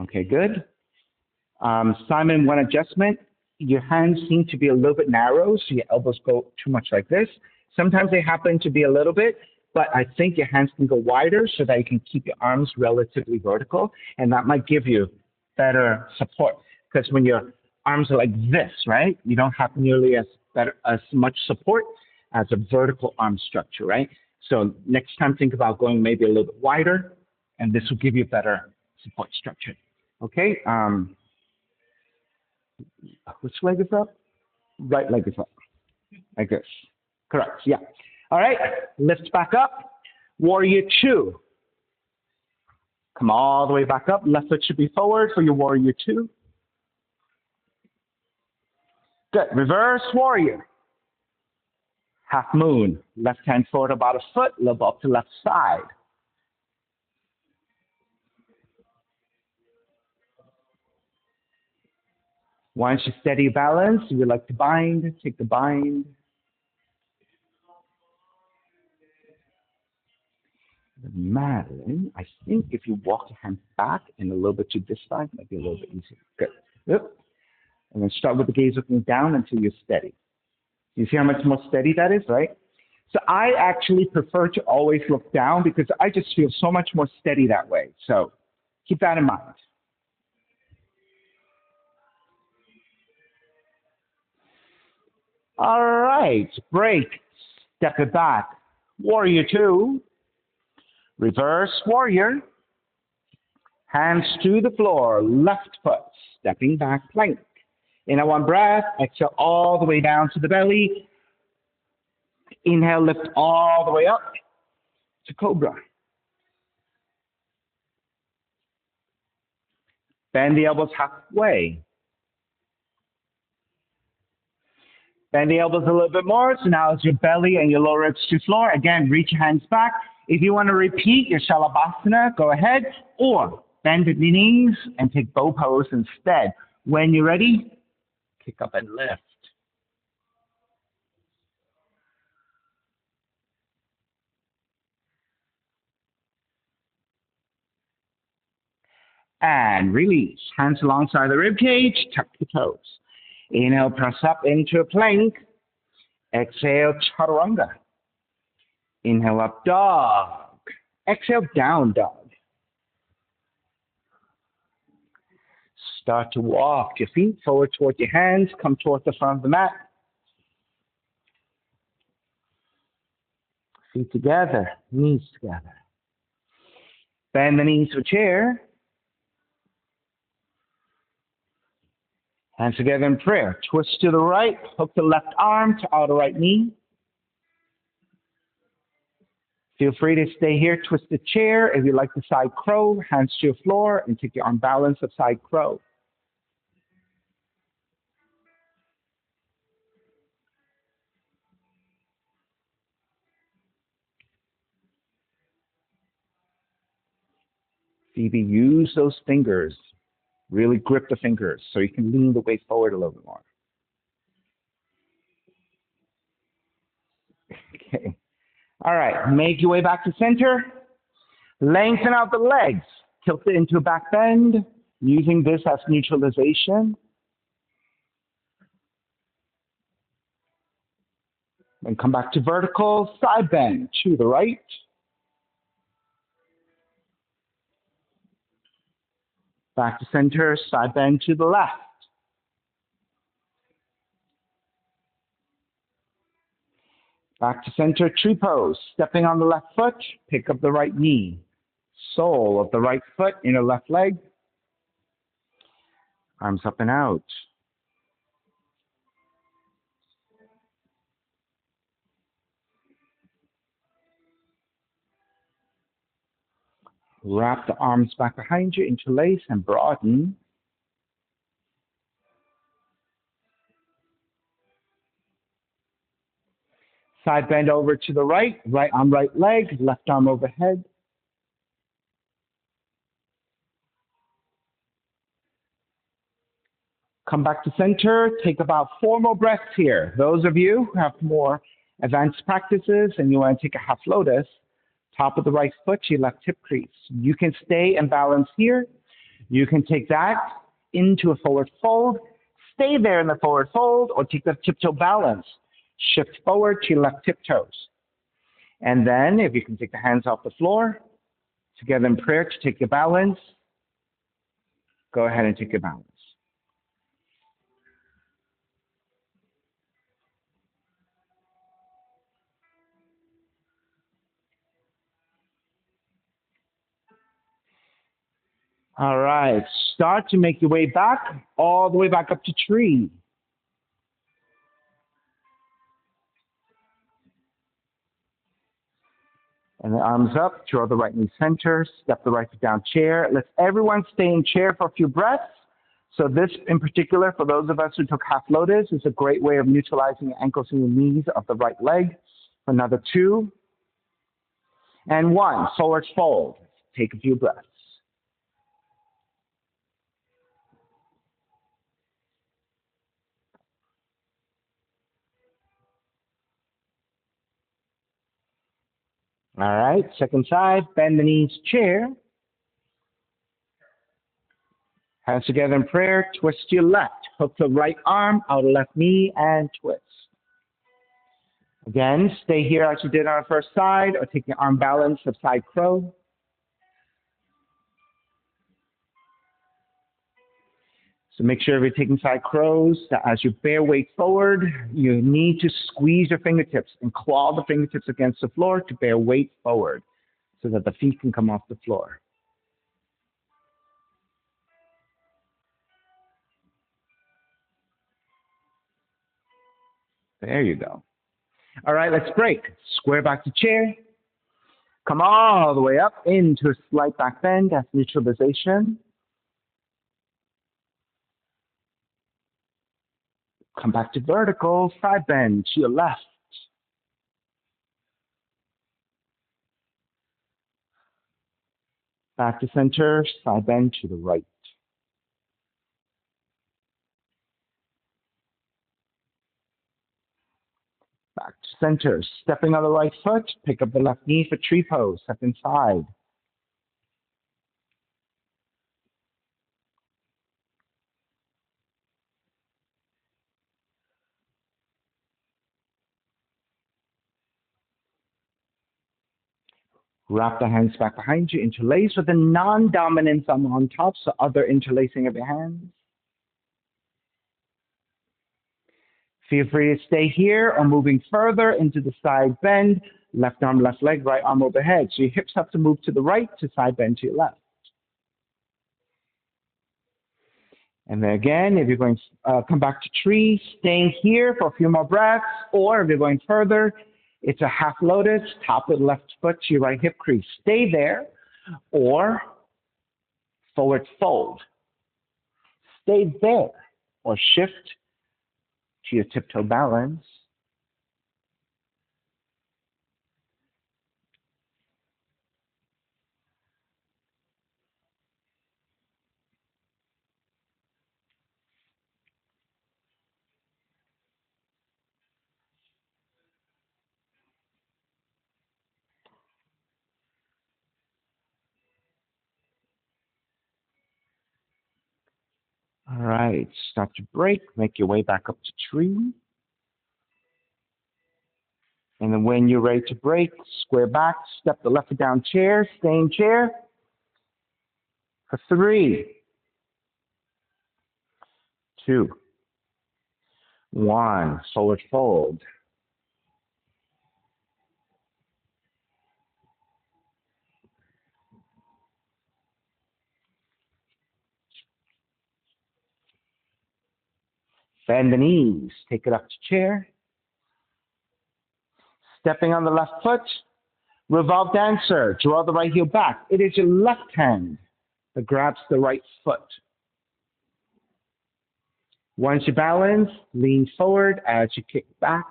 Okay, good. Simon, one adjustment. Your hands seem to be a little bit narrow, so your elbows go too much like this. Sometimes they happen to be a little bit, but I think your hands can go wider so that you can keep your arms relatively vertical, and that might give you better support. Because when your arms are like this, right, you don't have nearly as much support as a vertical arm structure, right? So next time, think about going maybe a little bit wider, and this will give you better support structure. Okay. Which leg is up? Right leg is up. Like this. Correct. Yeah. All right. Lift back up. Warrior 2. Come all the way back up. Left foot should be forward for your warrior 2. Good. Reverse warrior. Half moon. Left hand forward about a foot. Lobe up to left side. Once you steady balance, you would like to bind. Take the bind. Madeline, I think if you walk your hands back and a little bit to this side, might be a little bit easier. Good. Yep. And then start with the gaze looking down until you're steady. You see how much more steady that is, right? So I actually prefer to always look down because I just feel so much more steady that way. So keep that in mind. All right, break, step it back. Warrior 2, reverse warrior, hands to the floor, left foot, stepping back plank. Inhale, one breath, exhale all the way down to the belly. Inhale, lift all the way up to cobra. Bend the elbows halfway. Bend the elbows a little bit more. So now it's your belly and your lower ribs to floor. Again, reach your hands back. If you want to repeat your Shalabhasana, go ahead. Or bend the knees and take bow pose instead. When you're ready, kick up and lift. And release. Hands alongside the rib cage. Tuck the toes. Inhale, press up into a plank. Exhale, chaturanga. Inhale, up dog. Exhale, down dog. Start to walk your feet forward toward your hands. Come toward the front of the mat. Feet together, knees together. Bend the knees for chair. Hands together in prayer. Twist to the right, hook the left arm to outer right knee. Feel free to stay here, twist the chair. If you like the side crow, hands to your floor and take your arm balance of side crow. Phoebe, use those fingers. Really grip the fingers so you can lean the weight forward a little bit more. Okay. All right, make your way back to center. Lengthen out the legs. Tilt it into a back bend, using this as neutralization. Then come back to vertical, side bend to the right. Back to center, side bend to the left. Back to center, tree pose. Stepping on the left foot, pick up the right knee. Sole of the right foot, inner left leg. Arms up and out. Wrap the arms back behind you, interlace and broaden. Side bend over to the right, right arm, right leg, left arm overhead. Come back to center. Take about 4 more breaths here. Those of you who have more advanced practices and you want to take a half lotus, top of the right foot to your left hip crease. You can stay and balance here. You can take that into a forward fold. Stay there in the forward fold or take the tiptoe balance. Shift forward to your left tiptoes. And then if you can take the hands off the floor, together in prayer to take your balance, go ahead and take your balance. All right, start to make your way back, all the way back up to tree. And the arms up, draw the right knee center, step the right foot down chair. Let's everyone stay in chair for a few breaths. So this in particular, for those of us who took half lotus, is a great way of neutralizing the ankles and the knees of the right leg. Another 2. And 1, forward fold. Take a few breaths. All right, second side, bend the knees, chair. Hands together in prayer, twist to your left. Hook the right arm, outer left knee, and twist. Again, stay here as you did on our first side, or take your arm balance of side crow. So make sure if you're taking side crows, that as you bear weight forward, you need to squeeze your fingertips and claw the fingertips against the floor to bear weight forward so that the feet can come off the floor. There you go. All right, let's break. Square back to chair. Come all the way up into a slight back bend. That's neutralization. Come back to vertical, side bend to your left. Back to center, side bend to the right. Back to center, stepping on the right foot, pick up the left knee for tree pose, step inside. Wrap the hands back behind you, interlace with a non-dominant thumb on top, so other interlacing of your hands. Feel free to stay here or moving further into the side bend, left arm, left leg, right arm overhead. So your hips have to move to the right to side bend to your left. And then again, if you're going to come back to tree, staying here for a few more breaths, or if you're going further, it's a half lotus, top of the left foot to your right hip crease. Stay there, or forward fold. Stay there, or shift to your tiptoe balance. All right, start to break, make your way back up to tree. And then when you're ready to break, square back, step the left foot down chair, stay in chair for 3, 2, 1, forward fold. Bend the knees, take it up to chair. Stepping on the left foot, Revolve dancer, draw the right heel back. It is your left hand that grabs the right foot. Once you balance, lean forward as you kick back.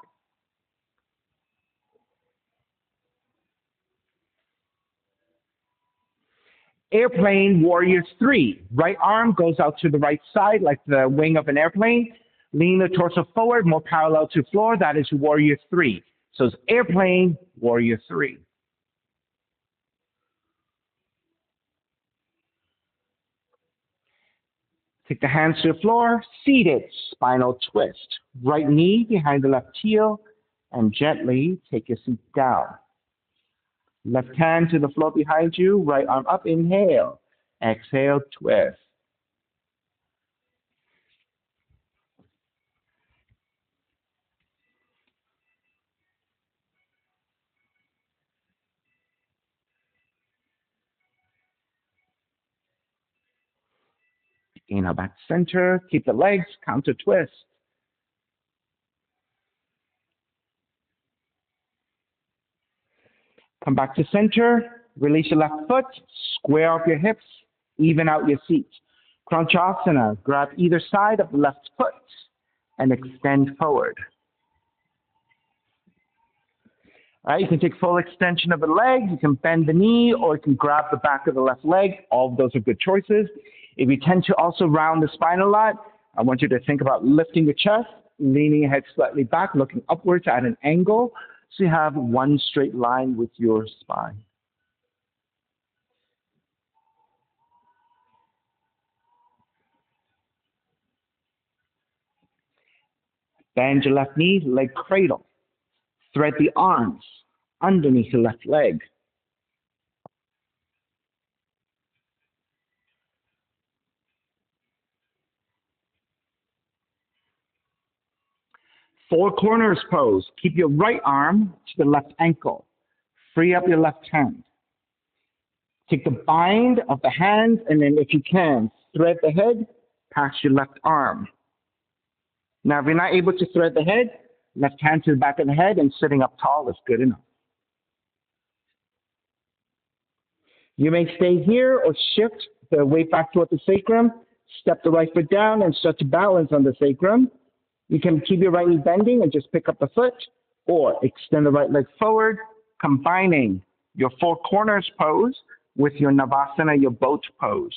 Airplane Warrior 3. Right arm goes out to the right side like the wing of an airplane. Lean the torso forward, more parallel to floor. That is Warrior 3. So it's Airplane Warrior 3. Take the hands to the floor, seated, spinal twist. Right knee behind the left heel, and gently take your seat down. Left hand to the floor behind you, right arm up, inhale. Exhale, twist. Inhale back to center, keep the legs, counter twist. Come back to center, release your left foot, square off your hips, even out your seat. Kranchasana, grab either side of the left foot and extend forward. All right, you can take full extension of the leg, you can bend the knee, or you can grab the back of the left leg. All of those are good choices. If you tend to also round the spine a lot, I want you to think about lifting your chest, leaning your head slightly back, looking upwards at an angle, so you have one straight line with your spine. Bend your left knee, leg cradle. Thread the arms underneath the left leg. Four corners pose. Keep your right arm to the left ankle. Free up your left hand. Take the bind of the hands, and then if you can, thread the head past your left arm. Now, if you're not able to thread the head, left hand to the back of the head and sitting up tall is good enough. You may stay here or shift the weight back toward the sacrum, step the right foot down and start to balance on the sacrum. You can keep your right knee bending and just pick up the foot, or extend the right leg forward, combining your four corners pose with your Navasana, your boat pose.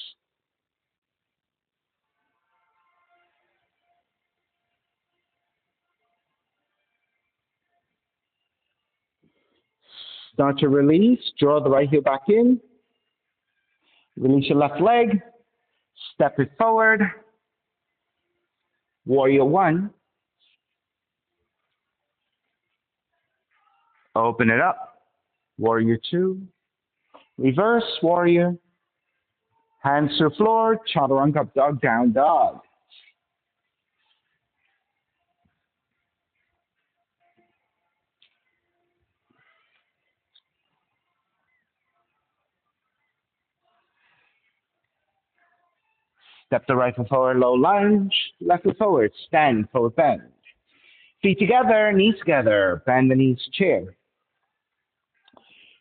Start to release, draw the right heel back in, release your left leg, step it forward, Warrior 1, open it up, Warrior 2, reverse Warrior, hands to the floor, Chaturanga up dog, down dog. Step the right foot forward, low lunge, left foot forward, stand, forward bend. Feet together, knees together, bend the knees, chair.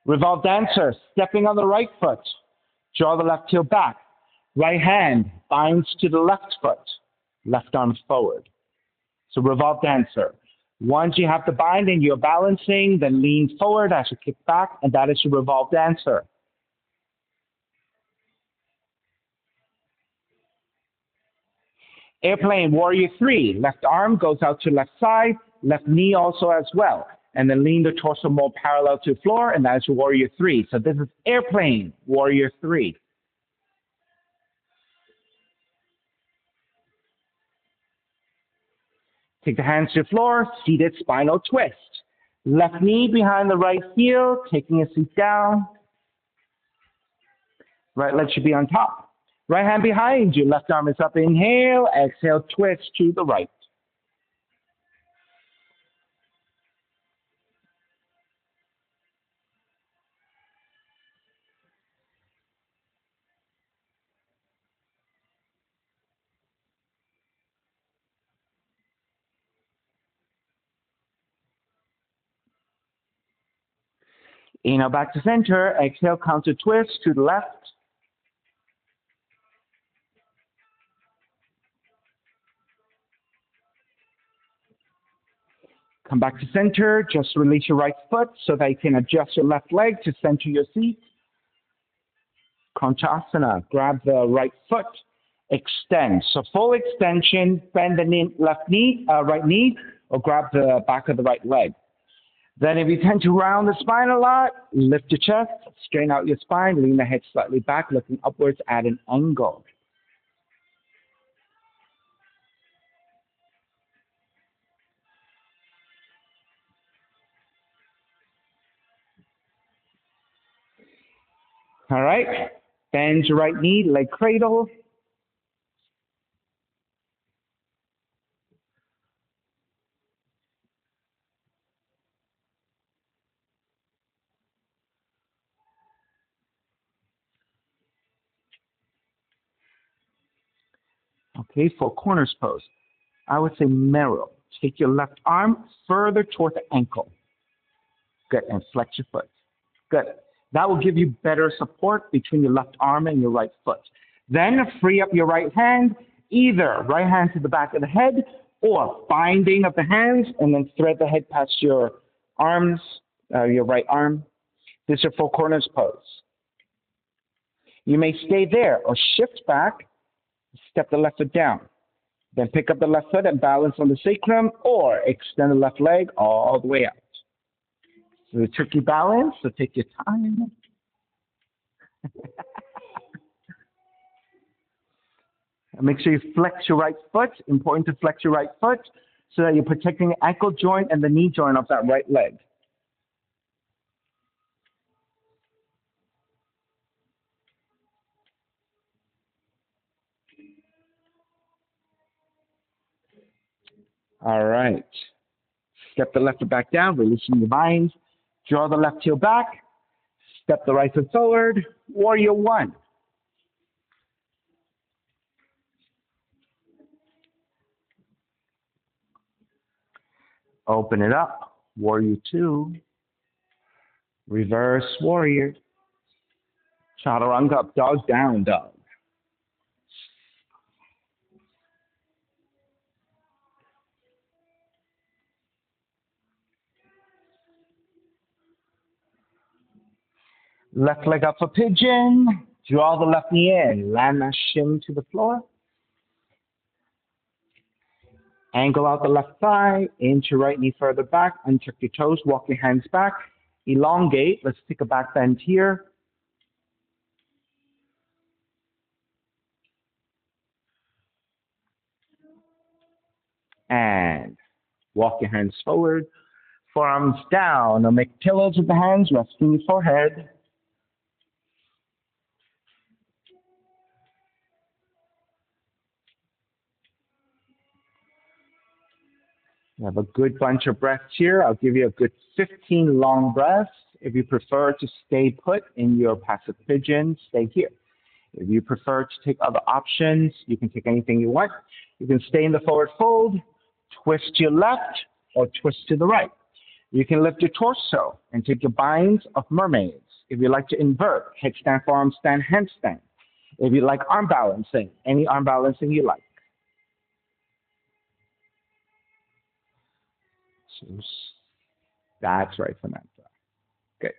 Revolve dancer, stepping on the right foot, draw the left heel back. Right hand binds to the left foot, left arm forward. So revolve dancer. Once you have the bind and you're balancing, then lean forward as you kick back, and that is your revolve dancer. Airplane Warrior 3, left arm goes out to left side, left knee also as well. And then lean the torso more parallel to the floor, and that is Warrior 3. So this is Airplane Warrior 3. Take the hands to the floor, seated spinal twist. Left knee behind the right heel, taking a seat down. Right leg should be on top. Right hand behind you, left arm is up, inhale, exhale, twist to the right. Inhale back to center. Exhale, counter twist to the left. Come back to center. Just release your right foot so that you can adjust your left leg to center your seat. Konchasana. Grab the right foot. Extend. So full extension. Bend the right knee, or grab the back of the right leg. Then if you tend to round the spine a lot, lift your chest, straighten out your spine, lean the head slightly back, looking upwards at an angle. All right. Bend your right knee, leg cradle. Okay, four corners pose. I would say mirror. Take your left arm further toward the ankle. Good, and flex your foot. Good. That will give you better support between your left arm and your right foot. Then free up your right hand, either right hand to the back of the head or binding of the hands, and then thread the head past your arms, your right arm. This is your four corners pose. You may stay there or shift back, step the left foot down. Then pick up the left foot and balance on the sacrum, or extend the left leg all the way out. So a tricky balance, so take your time. And make sure you flex your right foot. Important to flex your right foot so that you're protecting the ankle joint and the knee joint of that right leg. All right. Step the left foot back down, releasing the bind. Draw the left heel back. Step the right foot forward. Warrior one. Open it up. Warrior two. Reverse warrior. Chaturanga up, dog, down dog. Left leg up for pigeon. Draw the left knee in. Land that shin to the floor. Angle out the left thigh. Inch your right knee further back. Untuck your toes. Walk your hands back. Elongate. Let's take a back bend here. And walk your hands forward. Forearms down. Or make pillows with the hands. Resting your forehead. You have a good bunch of breaths here. I'll give you a good 15 long breaths. If you prefer to stay put in your passive pigeon, stay here. If you prefer to take other options, you can take anything you want. You can stay in the forward fold, twist to your left, or twist to the right. You can lift your torso and take your binds of mermaids. If you like to invert, headstand, forearm stand, handstand. If you like arm balancing, any arm balancing you like. That's right, Samantha. Good.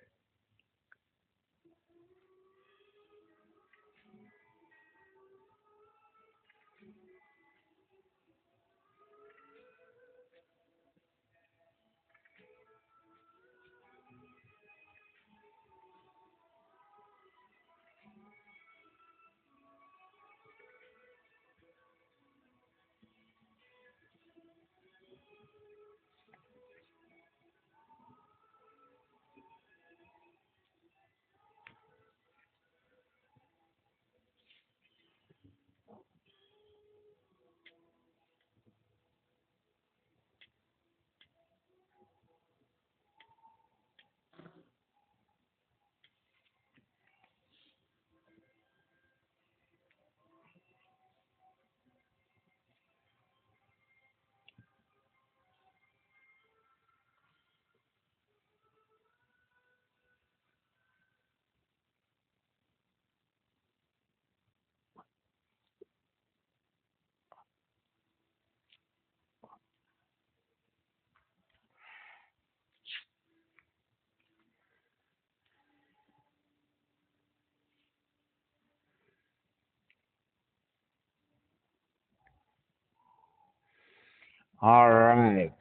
All right.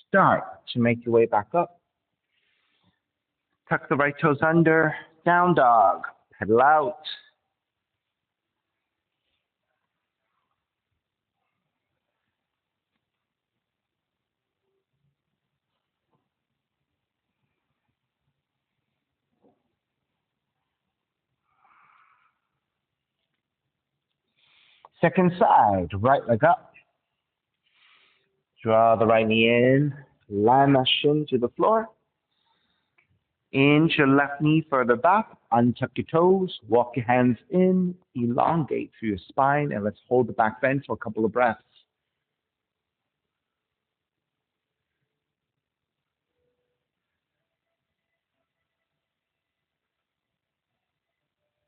Start to make your way back up. Tuck the right toes under. Down dog. Pedal out. Second side. Right leg up. Draw the right knee in. Land that shin to the floor. Inch your left knee further back. Untuck your toes. Walk your hands in. Elongate through your spine. And let's hold the back bend for a couple of breaths.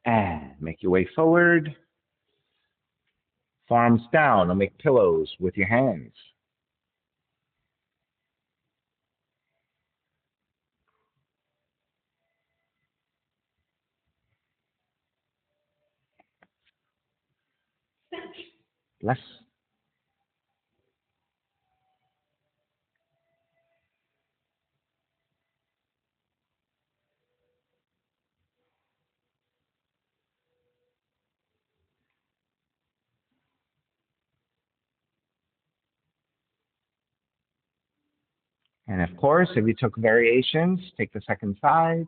And make your way forward. Arms down or make pillows with your hands. Bless. And of course, if you took variations, take the second side.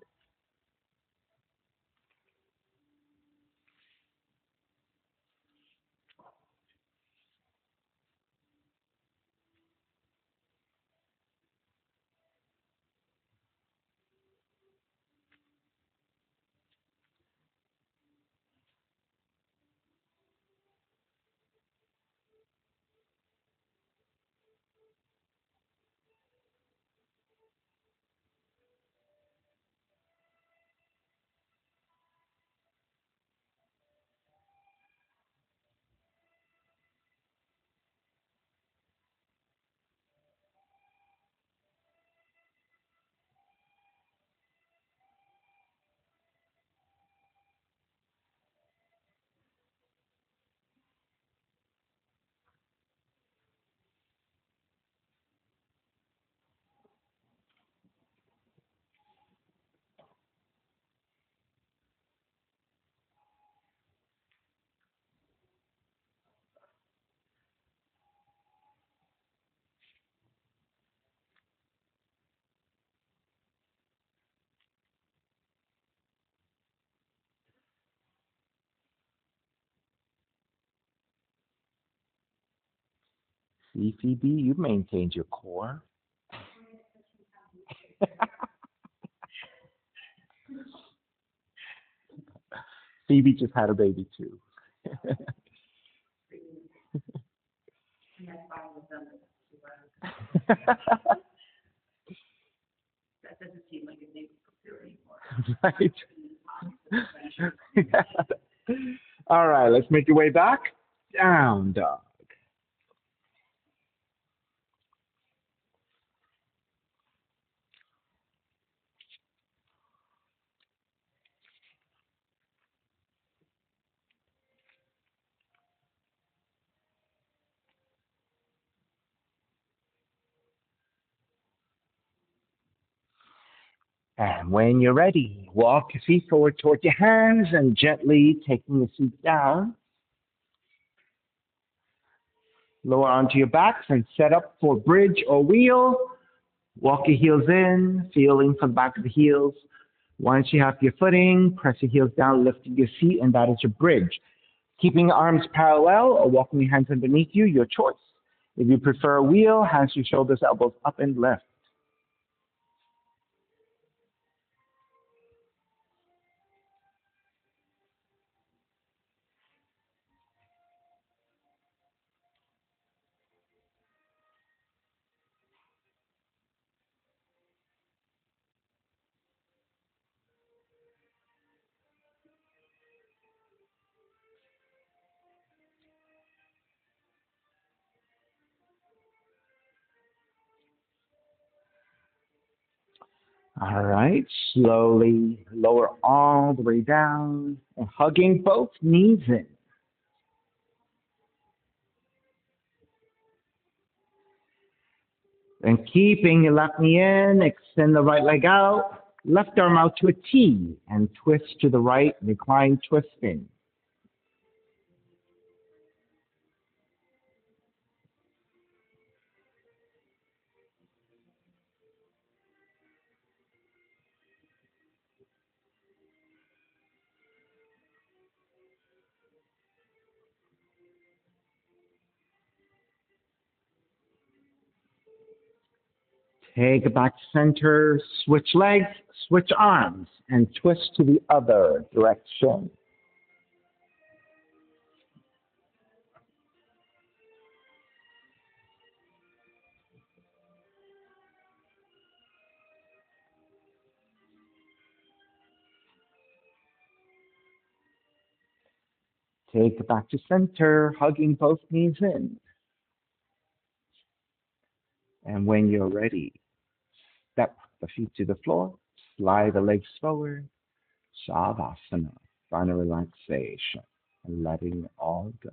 See, Phoebe, you've maintained your core. Phoebe just had a baby too. That doesn't seem like a name anymore. Right. All right, let's make your way back. Down dog. And when you're ready, walk your feet forward toward your hands and gently taking your feet down. Lower onto your backs and set up for bridge or wheel. Walk your heels in, feeling for the back of the heels. Once you have your footing, press your heels down, lifting your seat, and that is your bridge. Keeping your arms parallel or walking your hands underneath you, your choice. If you prefer a wheel, hands to your shoulders, elbows up and left. All right, slowly lower all the way down and hugging both knees in. And keeping your left knee in, extend the right leg out, left arm out to a T, and twist to the right, recline twisting. Take it back to center, switch legs, switch arms, and twist to the other direction. Take it back to center, hugging both knees in. And when you're ready, step the feet to the floor, slide the legs forward, Shavasana, final relaxation, and letting it all go.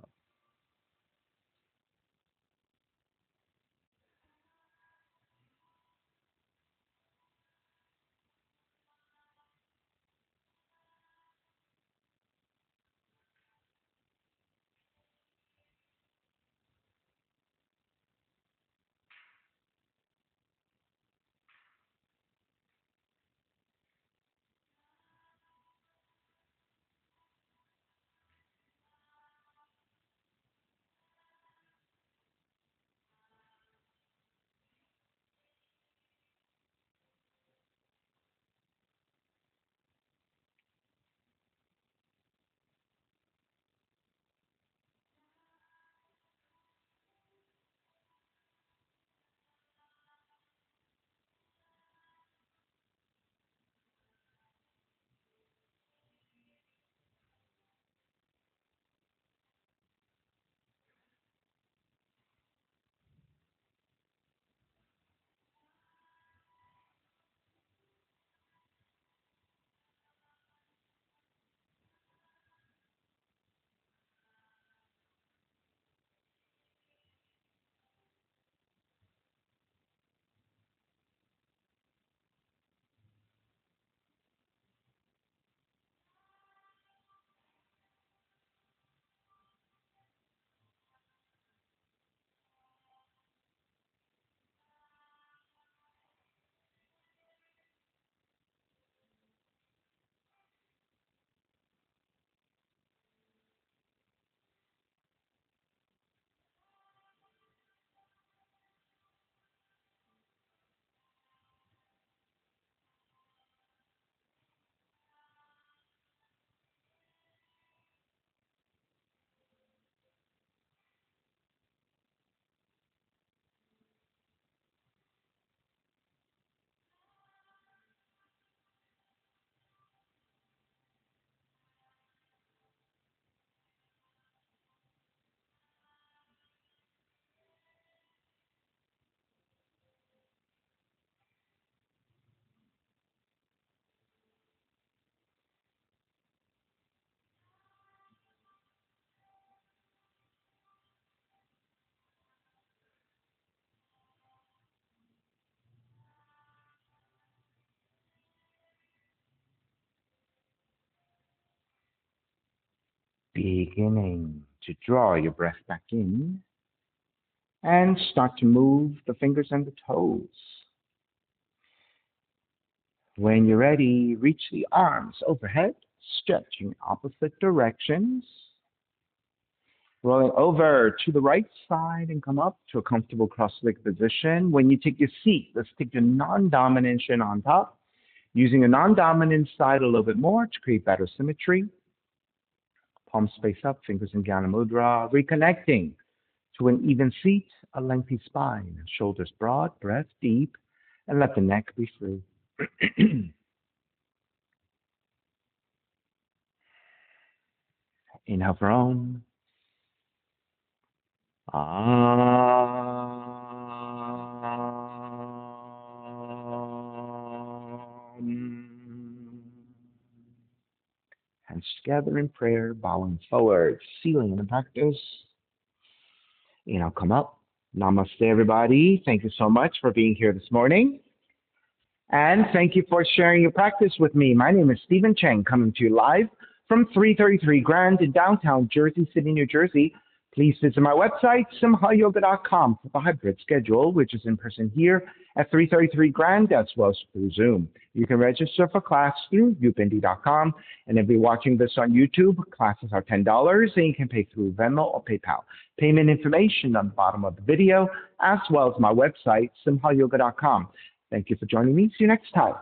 Beginning to draw your breath back in and start to move the fingers and the toes. When you're ready, reach the arms overhead, stretching opposite directions. Rolling over to the right side and come up to a comfortable cross-leg position. When you take your seat, let's take your non-dominant shin on top, using a non-dominant side a little bit more to create better symmetry. Palms face up, fingers in Jnana Mudra, reconnecting to an even seat, a lengthy spine, shoulders broad, breath deep, and let the neck be free. Inhale for Om. Hands together in prayer, bowing forward, sealing the practice. Inhale, come up. Namaste, everybody. Thank you so much for being here this morning. And thank you for sharing your practice with me. My name is Stephen Chang, coming to you live from 333 Grand in downtown Jersey City, New Jersey. Please visit my website, simhayoga.com, for the hybrid schedule, which is in person here at 333 Grand, as well as through Zoom. You can register for class through youpindi.com. And if you're watching this on YouTube, classes are $10, and you can pay through Venmo or PayPal. Payment information on the bottom of the video, as well as my website, simhayoga.com. Thank you for joining me. See you next time.